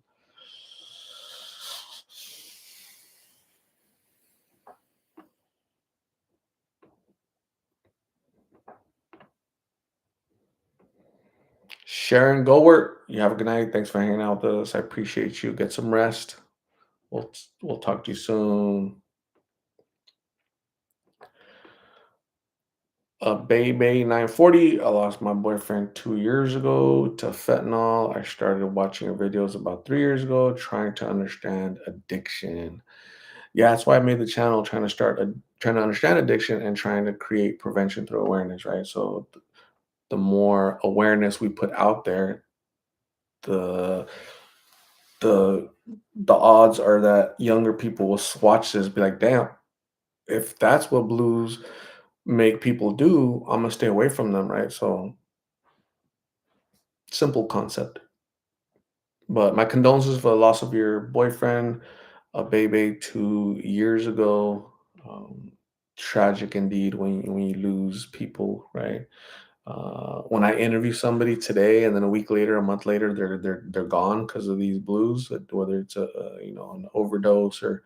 [SPEAKER 1] Sharon, go work. You have a good night. Thanks for hanging out with us. I appreciate you. Get some rest. We'll talk to you soon. Bay 940. I lost my boyfriend 2 years ago to fentanyl. I started watching videos about 3 years ago, trying to understand addiction. Yeah, that's why I made the channel, trying to understand addiction and trying to create prevention through awareness, right? So the more awareness we put out there, the the the odds are that younger people will watch this, be like, damn, if that's what blues make people do, I'm gonna stay away from them, right? So simple concept. But my condolences for the loss of your boyfriend, a baby 2 years ago. Tragic indeed when you lose people, right? When I interview somebody today, and then a week later, a month later, they're gone because of these blues. Whether it's an overdose, or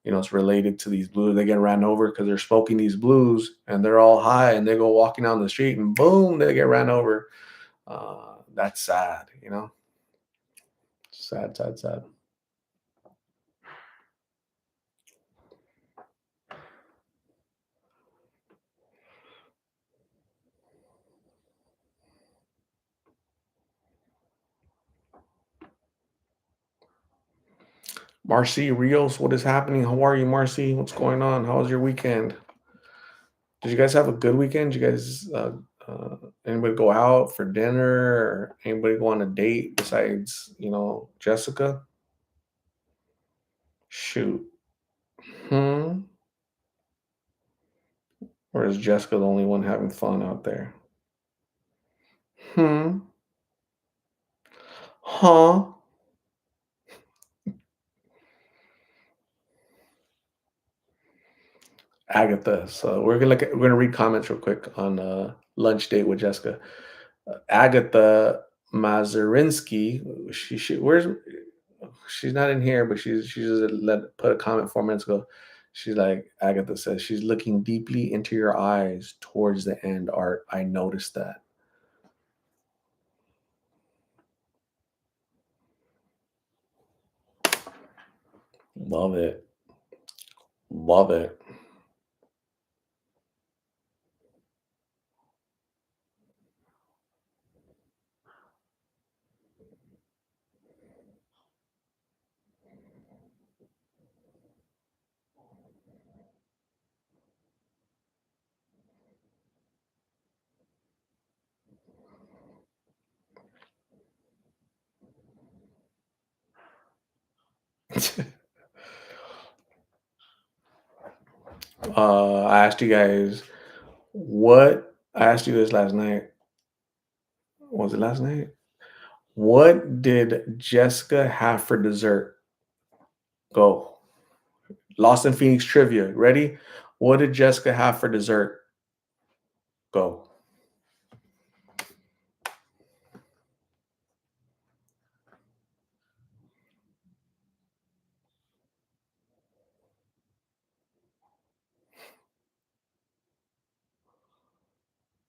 [SPEAKER 1] it's related to these blues, they get ran over because they're smoking these blues, and they're all high, and they go walking down the street, and boom, they get ran over. That's sad. Sad, sad, sad. Marcy Rios, what is happening? How are you, Marcy? What's going on? How was your weekend? Did you guys have a good weekend? Did you guys anybody go out for dinner, or anybody go on a date besides Jessica? Shoot. Hmm. Or is Jessica the only one having fun out there? Hmm. Huh. Agatha. So we're gonna read comments real quick on lunch date with Jessica. Agatha Mazurinsky. Where's she's not in here, but she just put a comment 4 minutes ago. She's like, Agatha says she's looking deeply into your eyes towards the end. Art, I noticed that. Love it. Love it. I asked you guys I asked you this last night. Was it last night? What did Jessica have for dessert? Go. Lost in Phoenix trivia. Ready? What did Jessica have for dessert? Go.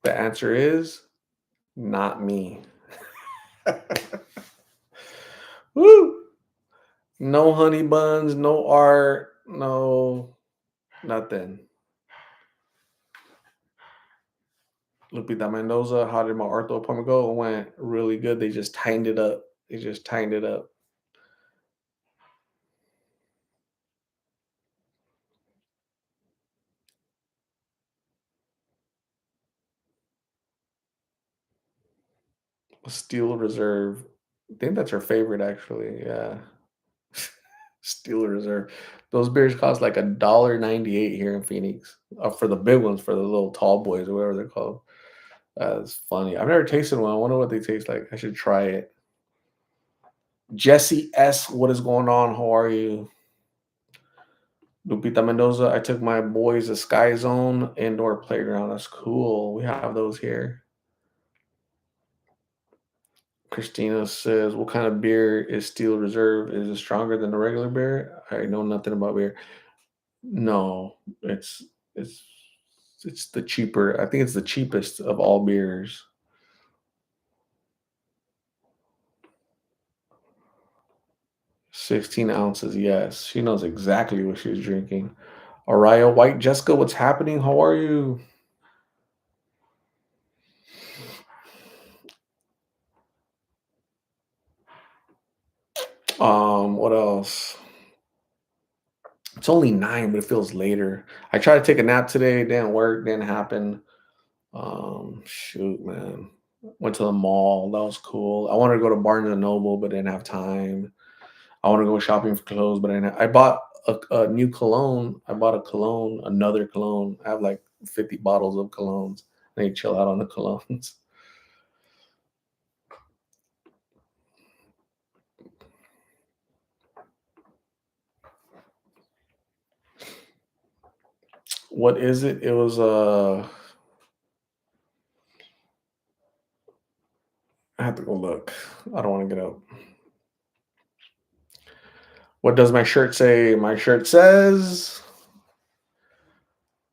[SPEAKER 1] The answer is not me. Woo! No honey buns, no art, no nothing. Lupita Mendoza, how did my ortho appointment go? It went really good. They just tightened it up. They just tightened it up. Steel Reserve. I think that's her favorite, actually. Yeah. Steel Reserve. Those beers cost like $1.98 here in Phoenix. For the big ones, for the little tall boys or whatever they're called. That's funny. I've never tasted one. I wonder what they taste like. I should try it. Jesse S, what is going on? How are you? Lupita Mendoza, I took my boys to Sky Zone indoor playground. That's cool. We have those here. Christina says, what kind of beer is Steel Reserve? Is it stronger than a regular beer? I know nothing about beer. No, it's it's the cheaper. I think it's the cheapest of all beers. 16 ounces, yes. She knows exactly what she's drinking. Araya White, Jessica, what's happening? How are you? What else? It's only 9, but it feels later. I tried to take a nap today, didn't work, didn't happen. Shoot, man. Went to the mall. That was cool. I wanted to go to Barnes and Noble, but didn't have time. I want to go shopping for clothes, but I bought a new cologne. I bought a cologne, another cologne. I have like 50 bottles of colognes. I need to chill out on the colognes. What is it? It was I have to go look. I don't want to get up. What does my shirt say? My shirt says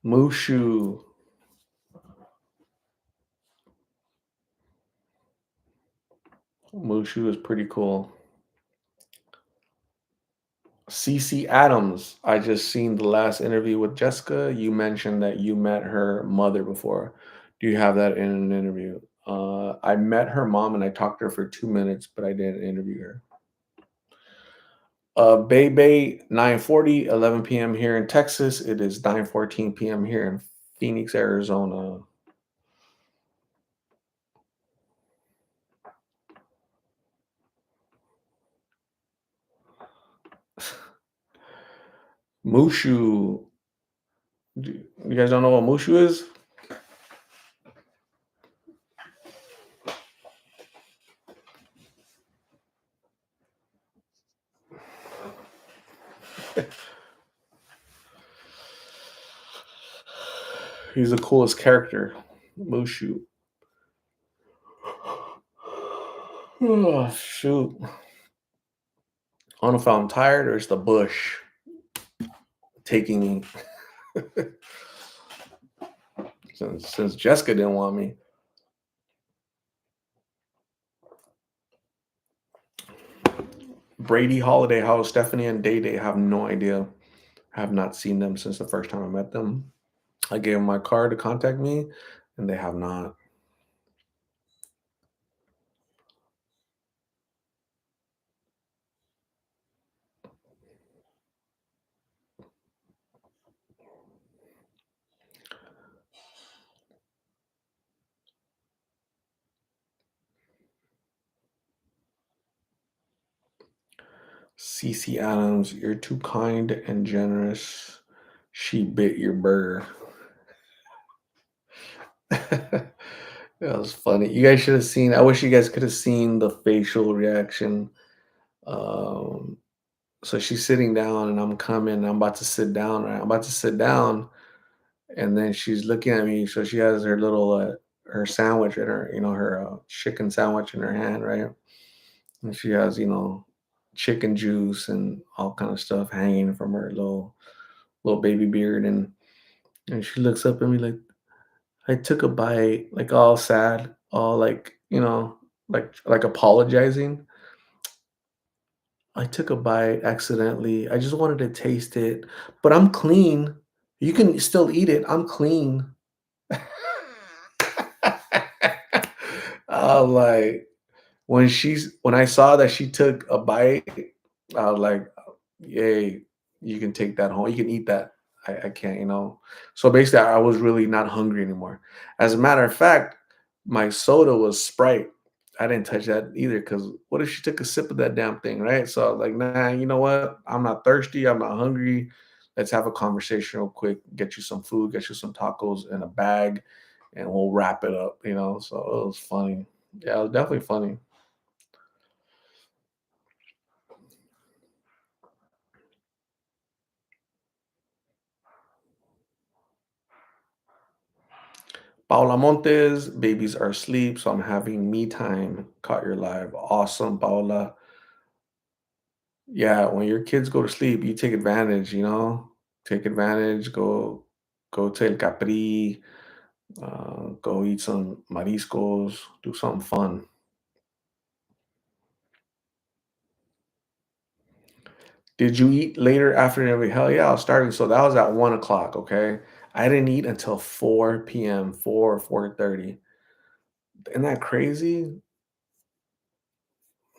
[SPEAKER 1] Mushu. Mushu is pretty cool. CC Adams. I just seen the last interview with Jessica. You mentioned that you met her mother before. Do you have that in an interview? I met her mom and I talked to her for 2 minutes, but I didn't interview her. Bay Bay 9:40, 11 p.m. here in Texas. It is 9:14 p.m. here in Phoenix, Arizona. Mushu. You guys don't know what Mushu is? He's the coolest character. Mushu. Oh, shoot. I don't know if I'm tired or it's the bush taking me. since Jessica didn't want me. Brady Holiday House, Stephanie and Day Day have no idea. Have not seen them since the first time I met them. I gave them my card to contact me, and they have not. CC Adams, you're too kind and generous. She bit your burger. That was funny. You guys should have seen. I wish you guys could have seen the facial reaction. Um, so she's sitting down, and I'm coming. I'm about to sit down. Right, I'm about to sit down, and then she's looking at me. So she has her little her sandwich in her, her chicken sandwich in her hand, right? And she has, chicken juice and all kind of stuff hanging from her little baby beard, and she looks up at me like, I took a bite, like all sad, all like, like apologizing. I took a bite accidentally. I just wanted to taste it, but I'm clean. You can still eat it. I'm clean. Like, when I saw that she took a bite, I was like, "Yay, you can take that home. You can eat that. I can't, So basically, I was really not hungry anymore. As a matter of fact, my soda was Sprite. I didn't touch that either because what if she took a sip of that damn thing, right? So I was like, nah, you know what? I'm not thirsty. I'm not hungry. Let's have a conversation real quick. Get you some food. Get you some tacos in a bag, and we'll wrap it up. So it was funny. Yeah, it was definitely funny. Paula Montes, babies are asleep, so I'm having me time. Caught your live. Awesome, Paula. Yeah, when your kids go to sleep, you take advantage. Take advantage, go to El Capri, go eat some mariscos, do something fun. Did you eat later after every hell yeah, I was starting. So that was at 1 o'clock, okay? I didn't eat until 4 p.m., 4:30. Isn't that crazy?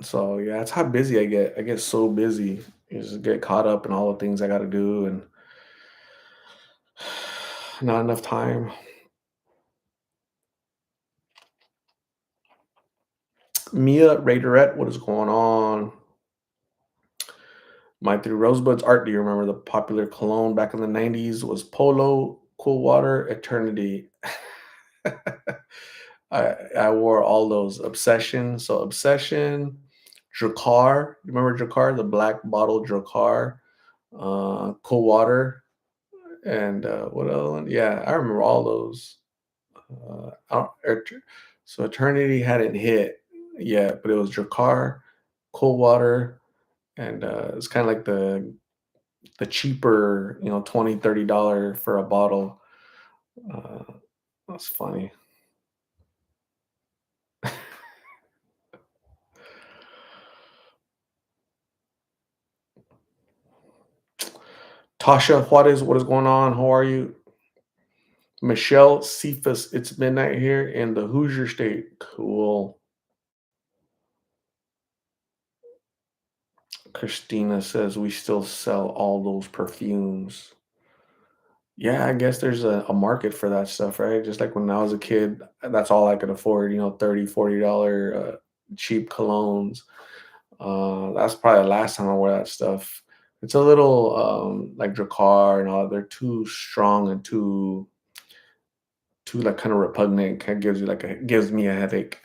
[SPEAKER 1] So yeah, that's how busy I get. I get so busy. You just get caught up in all the things I gotta do and not enough time. Mia Raiderette, what is going on? My Three Rosebuds art. Do you remember the popular cologne back in the 90s was Polo, Cool Water, Eternity. I wore all those. Obsession. So Obsession, Dracar. You remember Dracar, the black bottle Dracar, Cool Water, and what other one? Yeah, I remember all those. So Eternity hadn't hit yet, but it was Dracar, Cold Water, and it's kind of like the cheaper, 20-30 for a bottle. Uh, that's funny. Tasha Juarez, what is going on? How are you? Michelle Cephas, it's midnight here in the Hoosier State. Cool. Christina says we still sell all those perfumes. Yeah, I guess there's a market for that stuff, right? Just like when I was a kid, that's all I could afford, $30, $40 cheap colognes. That's probably the last time I wore that stuff. It's a little like Dracar and all. They're too strong and too like kind of repugnant. Kind of gives me a headache.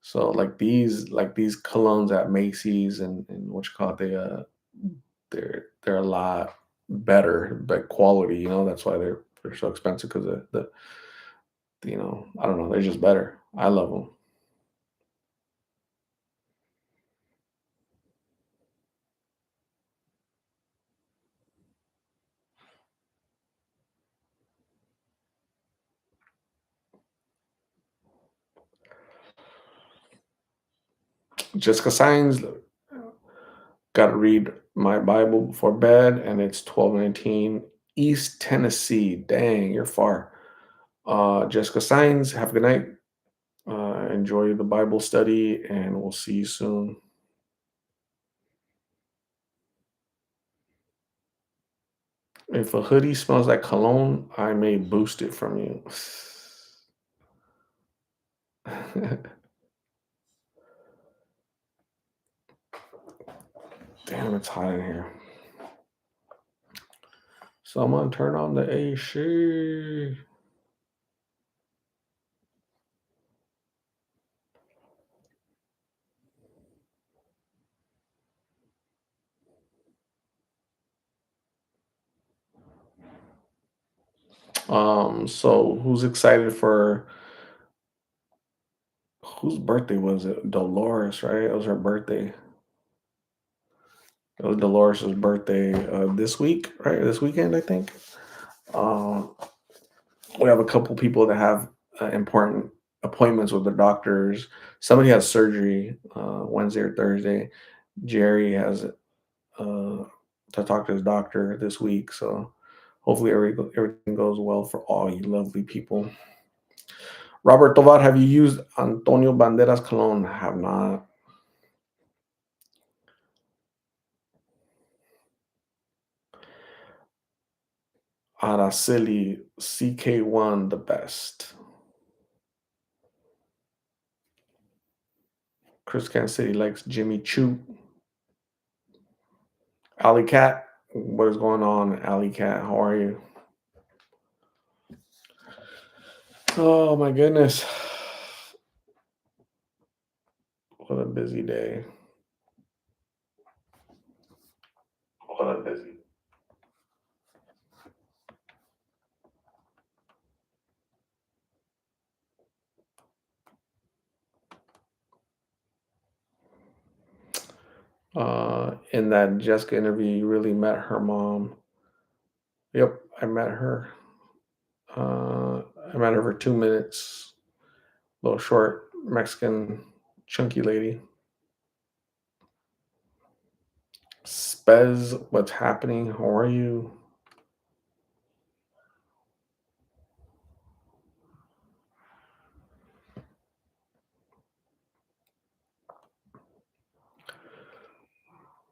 [SPEAKER 1] So like these colognes at Macy's and what you call it, they're a lot better, like quality. That's why they're so expensive because I don't know, they're just better. I love them. Jessica Signs, got to read my Bible before bed, and it's 12:19. East Tennessee. Dang, you're far. Jessica Signs, have a good night. Enjoy the Bible study, and we'll see you soon. If a hoodie smells like cologne, I may boost it from you. Damn, it's hot in here. Someone turn on the AC. So who's excited for whose birthday was it? Dolores, right? It was her birthday. It was Dolores's birthday this week, right? This weekend, I think. Um, we have a couple people that have important appointments with their doctors. Somebody has surgery Wednesday or Thursday. Jerry has to talk to his doctor this week, so hopefully everything goes well for all you lovely people. Robert Tovar, have you used Antonio Banderas cologne? Have not. Araceli CK1, the best. Chris Kansas City likes Jimmy Choo. Alley Cat, what is going on, Alley Cat? How are you? Oh my goodness. What a busy day. What a busy. In that Jessica interview, you really met her mom. Yep, I met her. I met her for 2 minutes. Little short Mexican chunky lady. Spez, what's happening? How are you?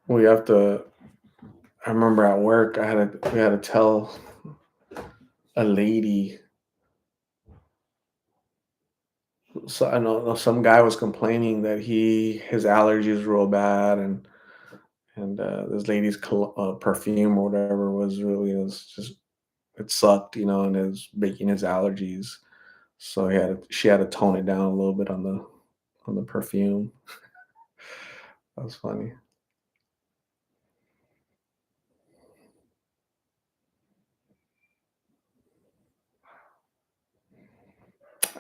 [SPEAKER 1] We have to. I remember at work, we had to tell a lady. So I know some guy was complaining that his allergies were real bad, and this lady's perfume or whatever was just it sucked, and it was making his allergies. So she had to tone it down a little bit on the perfume. That was funny.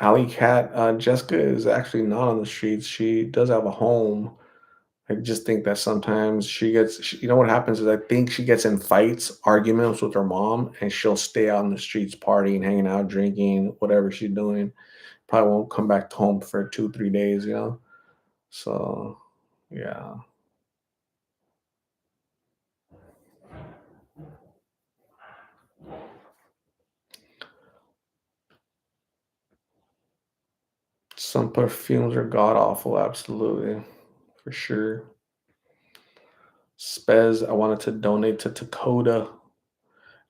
[SPEAKER 1] Alley Cat, Jessica is actually not on the streets. She does have a home. I just think that sometimes what happens is I think she gets in fights, arguments with her mom, and she'll stay out in the streets partying, hanging out, drinking, whatever she's doing. Probably won't come back home for 2, 3 days. So, yeah, some perfumes are god awful, absolutely, for sure. Spez, I wanted to donate to Dakota.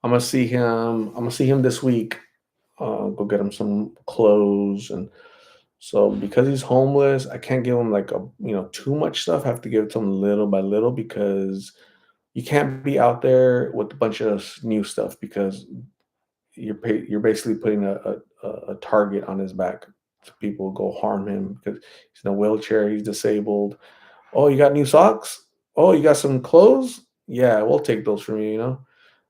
[SPEAKER 1] I'm gonna see him this week. Go get him some clothes, and so because he's homeless, I can't give him like too much stuff. I have to give it to him little by little because you can't be out there with a bunch of new stuff because you're basically putting a target on his back. So people go harm him because he's in a wheelchair, he's disabled. Oh, you got new socks? Oh, you got some clothes? Yeah, we'll take those from you.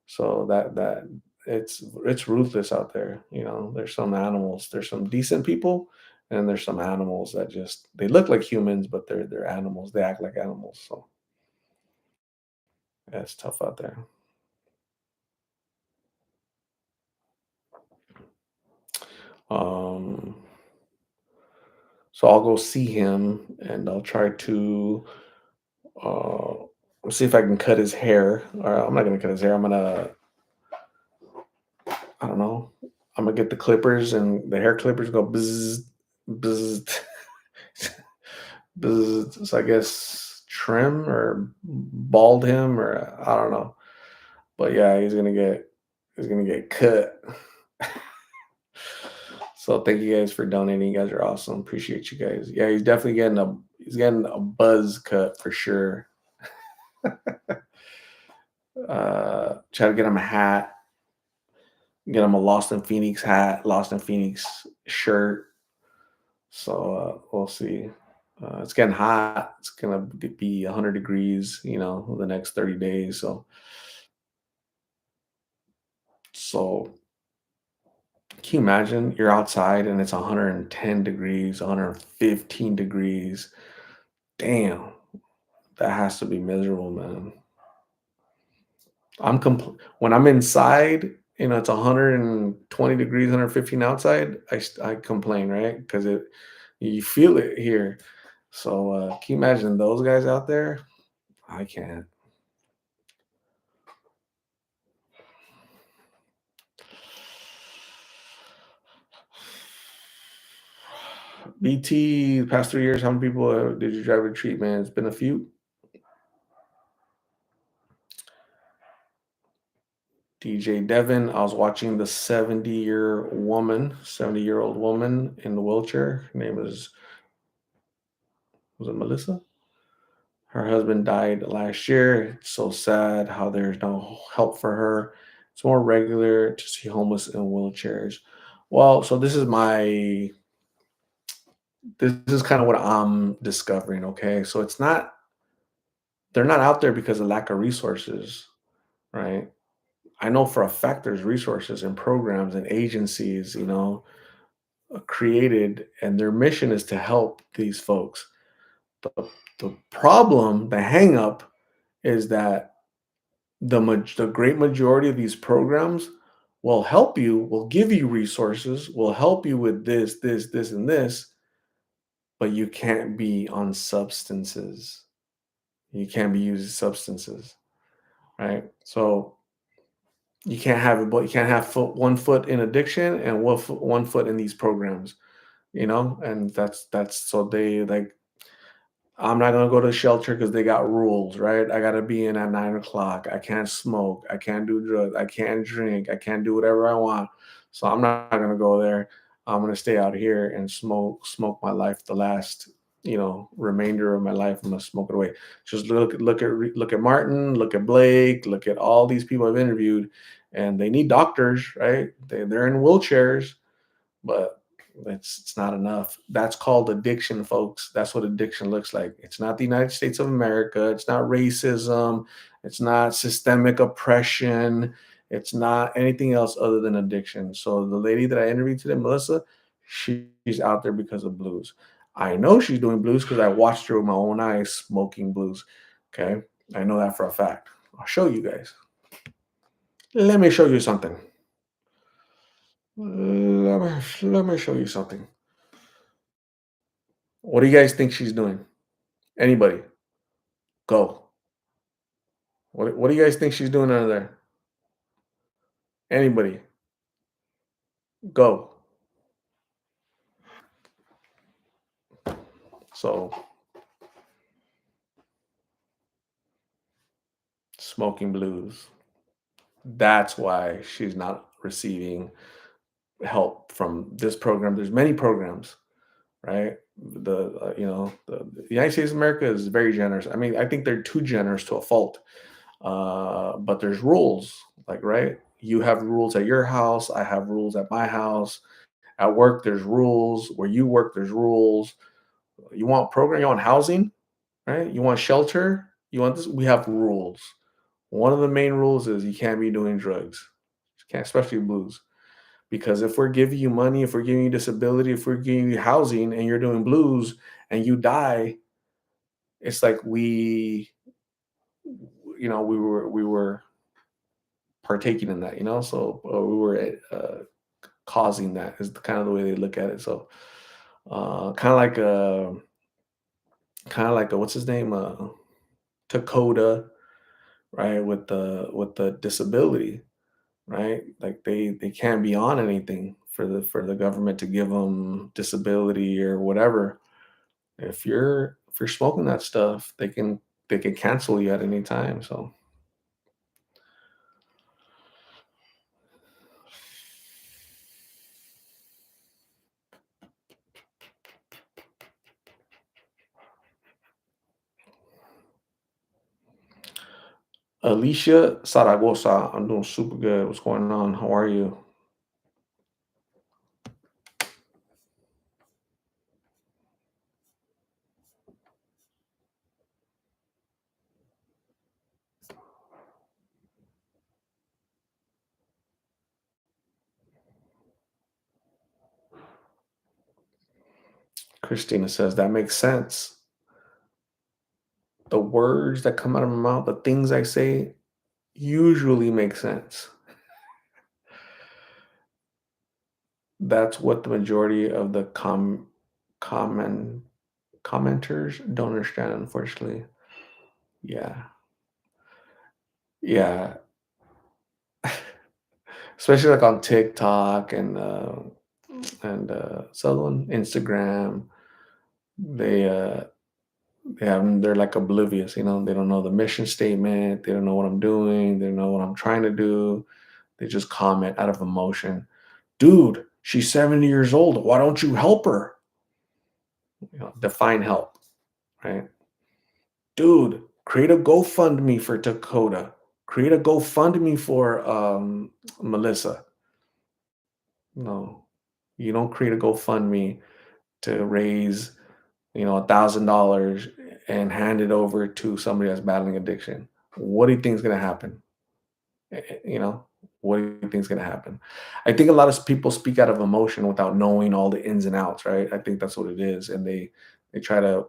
[SPEAKER 1] So that it's ruthless out there. There's some animals, there's some decent people, and there's some animals that just they look like humans, but they're animals. They act like animals. So yeah, it's tough out there. Um, so I'll go see him and I'll try to uh see if I can cut his hair. Or I'm not gonna cut his hair. I don't know. I'm gonna get the clippers and the hair clippers go bzzz, bzzz, bzzz. So I guess trim or bald him or I don't know. But yeah, he's gonna get cut. So thank you guys for donating. You guys are awesome. Appreciate you guys. Yeah, he's getting a buzz cut for sure. Try to get him a hat, get him a Lost in Phoenix hat, Lost in Phoenix shirt. So we'll see. It's getting hot. It's gonna be 100 degrees, the next 30 days. So Can you imagine you're outside and it's 110 degrees, 115 degrees? Damn, that has to be miserable, man. When I'm inside, it's 120 degrees, 115 outside, I complain, right? Because you feel it here. So can you imagine those guys out there? I can't. BT, the past 3 years, how many people did you drive to treatment? It's been a few. DJ Devin, I was watching the 70-year-old woman in the wheelchair. Her name was it Melissa? Her husband died last year. It's so sad how there's no help for her. It's more regular to see homeless in wheelchairs. Well, so this is kind of what I'm discovering, okay? So they're not out there because of lack of resources, right? I know for a fact there's resources and programs and agencies, created, and their mission is to help these folks. The, the problem, the hang up, is that the great majority of these programs will give you resources, will help you with this, and this, but you can't be on substances. You can't be using substances, right? So you can't have 1 foot in addiction and 1 foot in these programs, and that's so they like I'm not gonna go to the shelter because they got rules, right? I gotta be in at 9 o'clock. I can't smoke. I can't do drugs. I can't drink. I can't do whatever I want. So I'm not gonna go there. I'm gonna stay out here and smoke my life. The last, remainder of my life, I'm gonna smoke it away. Just look at Martin, look at Blake, look at all these people I've interviewed, and they need doctors, right? They're in wheelchairs, but it's not enough. That's called addiction, folks. That's what addiction looks like. It's not the United States of America. It's not racism. It's not systemic oppression. It's not anything else other than addiction. So the lady that I interviewed today, Melissa, she's out there because of blues. I know she's doing blues because I watched her with my own eyes smoking blues. Okay. I know that for a fact. I'll show you guys. Let me show you something. Let me show you something. What do you guys think she's doing? Anybody? Go. What do you guys think she's doing under there? Anybody? Go. So, smoking blues. That's why she's not receiving help from this program. There's many programs, right? The United States of America is very generous. I mean, I think they're too generous to a fault. But there's rules, like, right? You have rules at your house. I have rules at my house. At work, there's rules. Where you work, there's rules. You want program, you want housing, right? You want shelter, you want this. We have rules. One of the main rules is you can't be doing drugs. You can't, especially blues. Because if we're giving you money, if we're giving you disability, if we're giving you housing and you're doing blues and you die, it's like we were partaking in that, so we were causing that is kind of the way they look at it. So kind of like a what's his name, Dakota, right? With the disability, right? Like they can't be on anything for the government to give them disability or whatever. If you're smoking that stuff, they can cancel you at any time. So Alicia Zaragoza, I'm doing super good. What's going on? How are you? Christina says that makes sense. The words that come out of my mouth, the things I say, usually make sense. That's what the majority of the comment commenters don't understand, unfortunately. Yeah. Yeah. Especially like on TikTok and so on Instagram, they they're like oblivious, they don't know the mission statement, they don't know what I'm doing, they don't know what I'm trying to do. They just comment out of emotion. Dude, she's 70 years old. Why don't you help her? Define help, right? Dude, create a GoFundMe for Dakota. Create a GoFundMe for Melissa. No, you don't create a GoFundMe to raise, $1,000 and hand it over to somebody that's battling addiction. What do you think is going to happen? You know, what do you think is going to happen? I think a lot of people speak out of emotion without knowing all the ins and outs, right? I think that's what it is, and they try to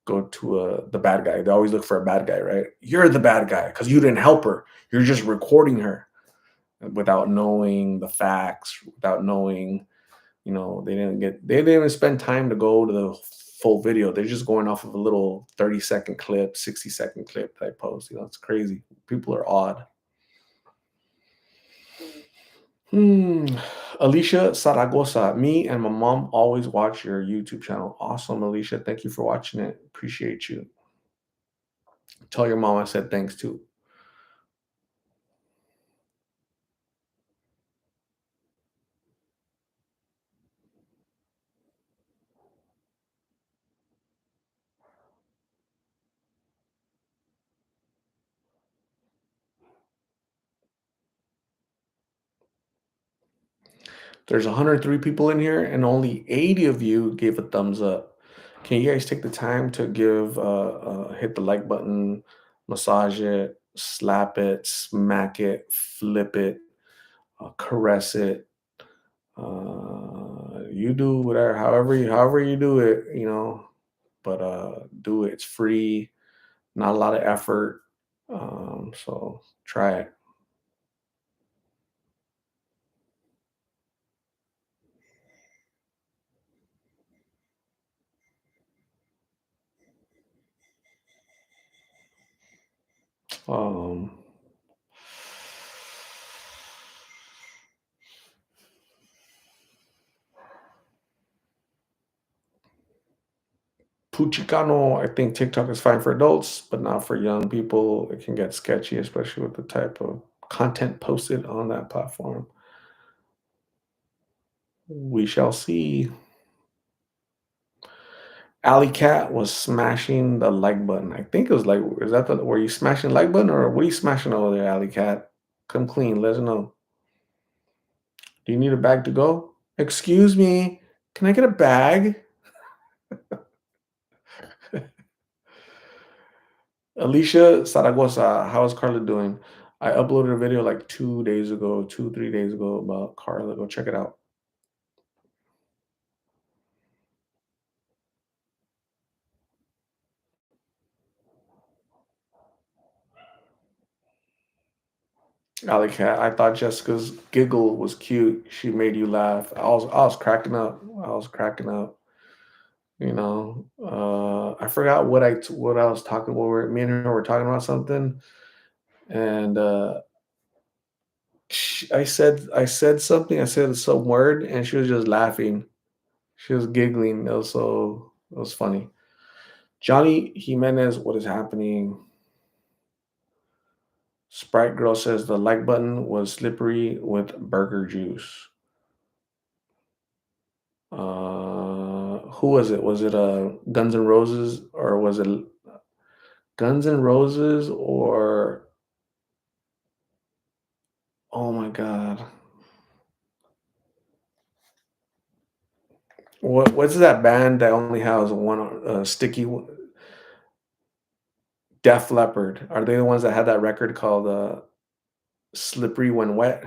[SPEAKER 1] go to the bad guy. They always look for a bad guy, right? You're the bad guy because you didn't help her. You're just recording her without knowing the facts, without knowing, they didn't even spend time to go to the full video. They're just going off of a little 30-second clip, 60-second clip that I post. It's crazy. People are odd. Alicia Zaragoza, me and my mom always watch your YouTube channel. Awesome, Alicia. Thank you for watching it. Appreciate you. Tell your mom I said thanks too. There's 103 people in here, and only 80 of you gave a thumbs up. Can you guys take the time to hit the like button, massage it, slap it, smack it, flip it, caress it. You do whatever, however you do it, but do it. It's free, not a lot of effort. So try it. Um, Puchicano, I think TikTok is fine for adults, but not for young people. It can get sketchy, especially with the type of content posted on that platform. We shall see. Alley Cat was smashing the like button. I think it was like, is that were you smashing like button or what are you smashing over there, Alley Cat? Come clean, let us know. Do you need a bag to go? Excuse me, can I get a bag? Alicia Zaragoza, how is Carla doing? I uploaded a video like 2 days ago, 3 days ago about Carla. Go check it out. Alley Cat, I thought Jessica's giggle was cute. She made you laugh. I was cracking up. I was cracking up. I forgot what I was talking about. Me and her were talking about something, and I said something. I said some word, and she was just laughing. She was giggling. It was funny. Johnny Jimenez, what is happening? Sprite Girl says the like button was slippery with burger juice. Who was it? Was it Guns N' Roses or was it Guns N' Roses or oh my god, what's that band that only has one sticky? Def Leppard. Are they the ones that had that record called "Slippery When Wet"?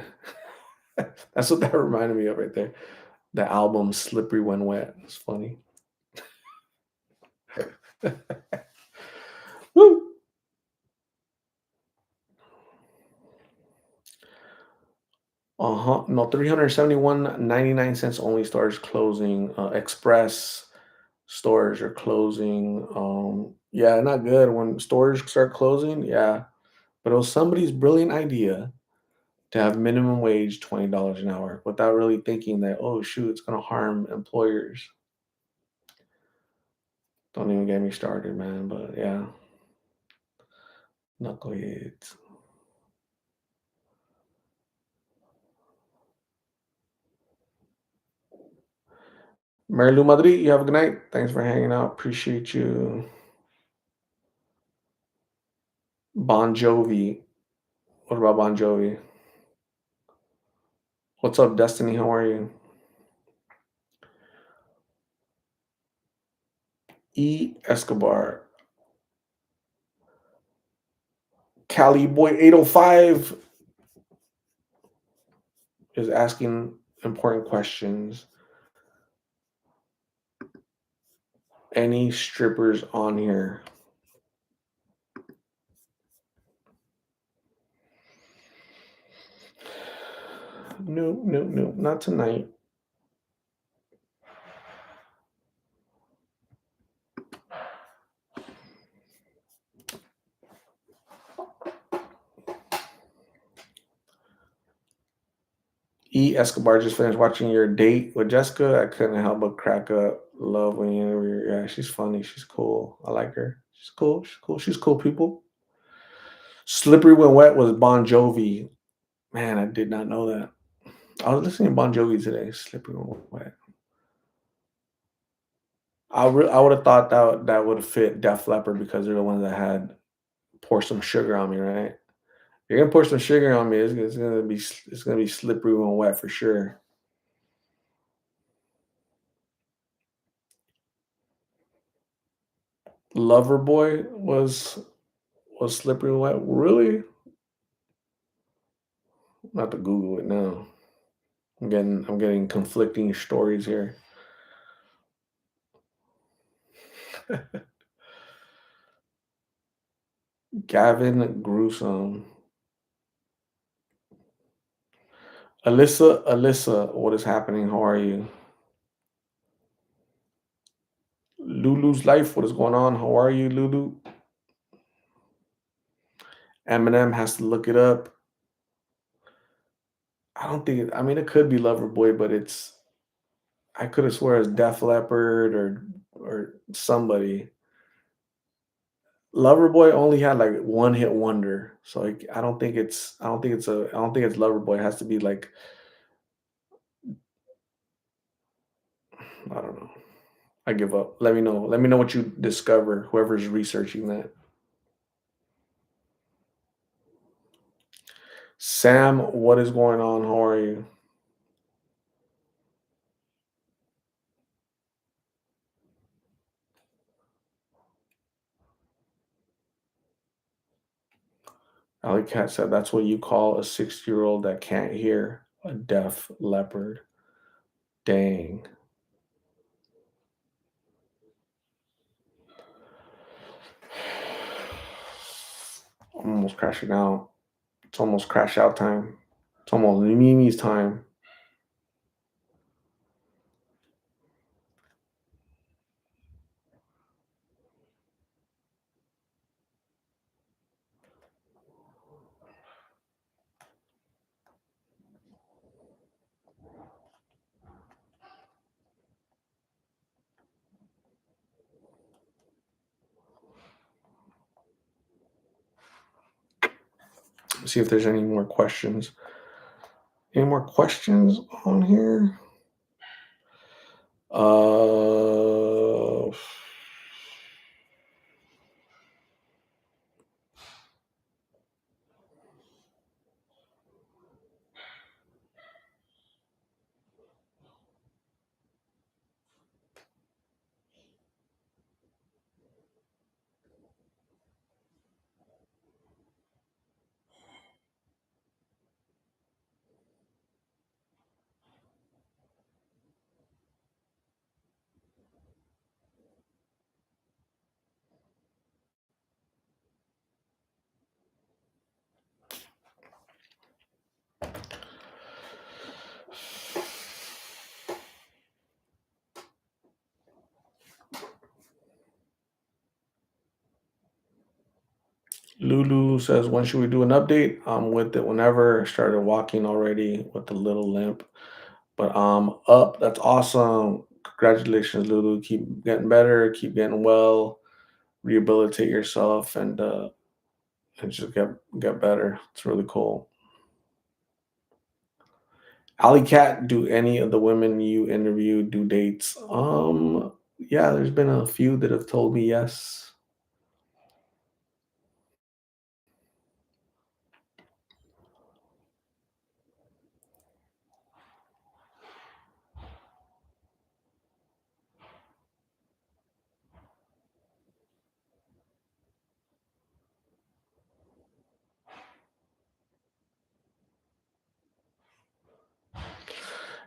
[SPEAKER 1] That's what that reminded me of right there. The album "Slippery When Wet." It's funny. Woo! No, 371.99 only stores closing. Express stores are closing. Yeah, not good when stores start closing. Yeah, but it was somebody's brilliant idea to have minimum wage $20 an hour without really thinking that, oh shoot, it's gonna harm employers. Don't even get me started, man. But yeah, knuckleheads. Mary Lou Madrid, you have a good night. Thanks for hanging out. Appreciate you. Bon Jovi. What about Bon Jovi? What's up, Destiny? How are you? E. Escobar. Cali Boy 805 is asking important questions. Any strippers on here? No, no, no, not tonight. E. Escobar just finished watching your date with Jessica. I couldn't help but crack up. Love when you, yeah, she's funny. She's cool. I like her. She's cool. She's cool. She's cool, people. Slippery When Wet was Bon Jovi. Man, I did not know that. I was listening to Bon Jovi today. Slippery When Wet. I would have thought that would have fit Def Leppard because they're the ones that had Pour Some Sugar on Me, right? You're gonna pour some sugar on me. It's gonna be slippery when wet for sure. Loverboy was slippery when wet. Really? Not to Google it now. I'm getting conflicting stories here. Gavin Gruesome. Alyssa, what is happening? How are you? Lulu's life, what is going on? How are you, Lulu? Eminem has to look it up. I don't think I mean it could be Loverboy, but I could have swore it's Def Leppard or somebody. Loverboy only had like one hit wonder, so like I don't think it's Loverboy. It has to be like I don't know. I give up. Let me know. Let me know what you discover. Whoever's researching that. Sam, what is going on? How are you? Alley Cat said that's what you call a 60-year-old that can't hear a deaf leopard. Dang. I'm almost crashing out. It's almost crash out time. It's almost Mimi's time. Let's see if there's any more questions. Any more questions on here? Uh, Lulu says, when should we do an update? I'm with it whenever. Started walking already with a little limp. But up, that's awesome. Congratulations, Lulu. Keep getting better, keep getting well, rehabilitate yourself and just get better. It's really cool. Alley Cat, do any of the women you interviewed do dates? Yeah, there's been a few that have told me yes.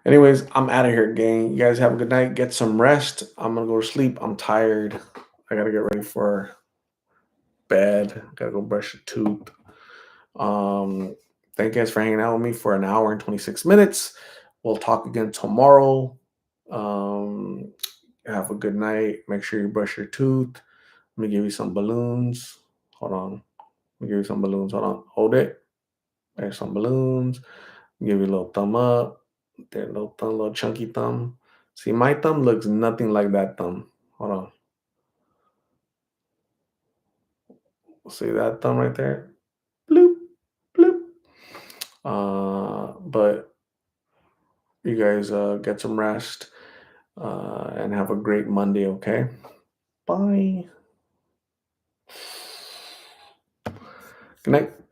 [SPEAKER 1] Anyways, I'm out of here, gang. You guys have a good night. Get some rest. I'm gonna go to sleep. I'm tired. I gotta get ready for bed. Gotta go brush a tooth. Um, thank you guys for hanging out with me for an hour and 26 minutes. We'll talk again tomorrow. Um, have a good night. Make sure you brush your tooth. Let me give you some balloons. Hold on. Let me give you some balloons. Hold on. Hold it. There's some balloons. Give you a little thumb up. There, little thumb, little chunky thumb. See, my thumb looks nothing like that thumb. Hold on. See that thumb right there? Bloop, bloop. But you guys get some rest and have a great Monday, okay? Bye. Good night.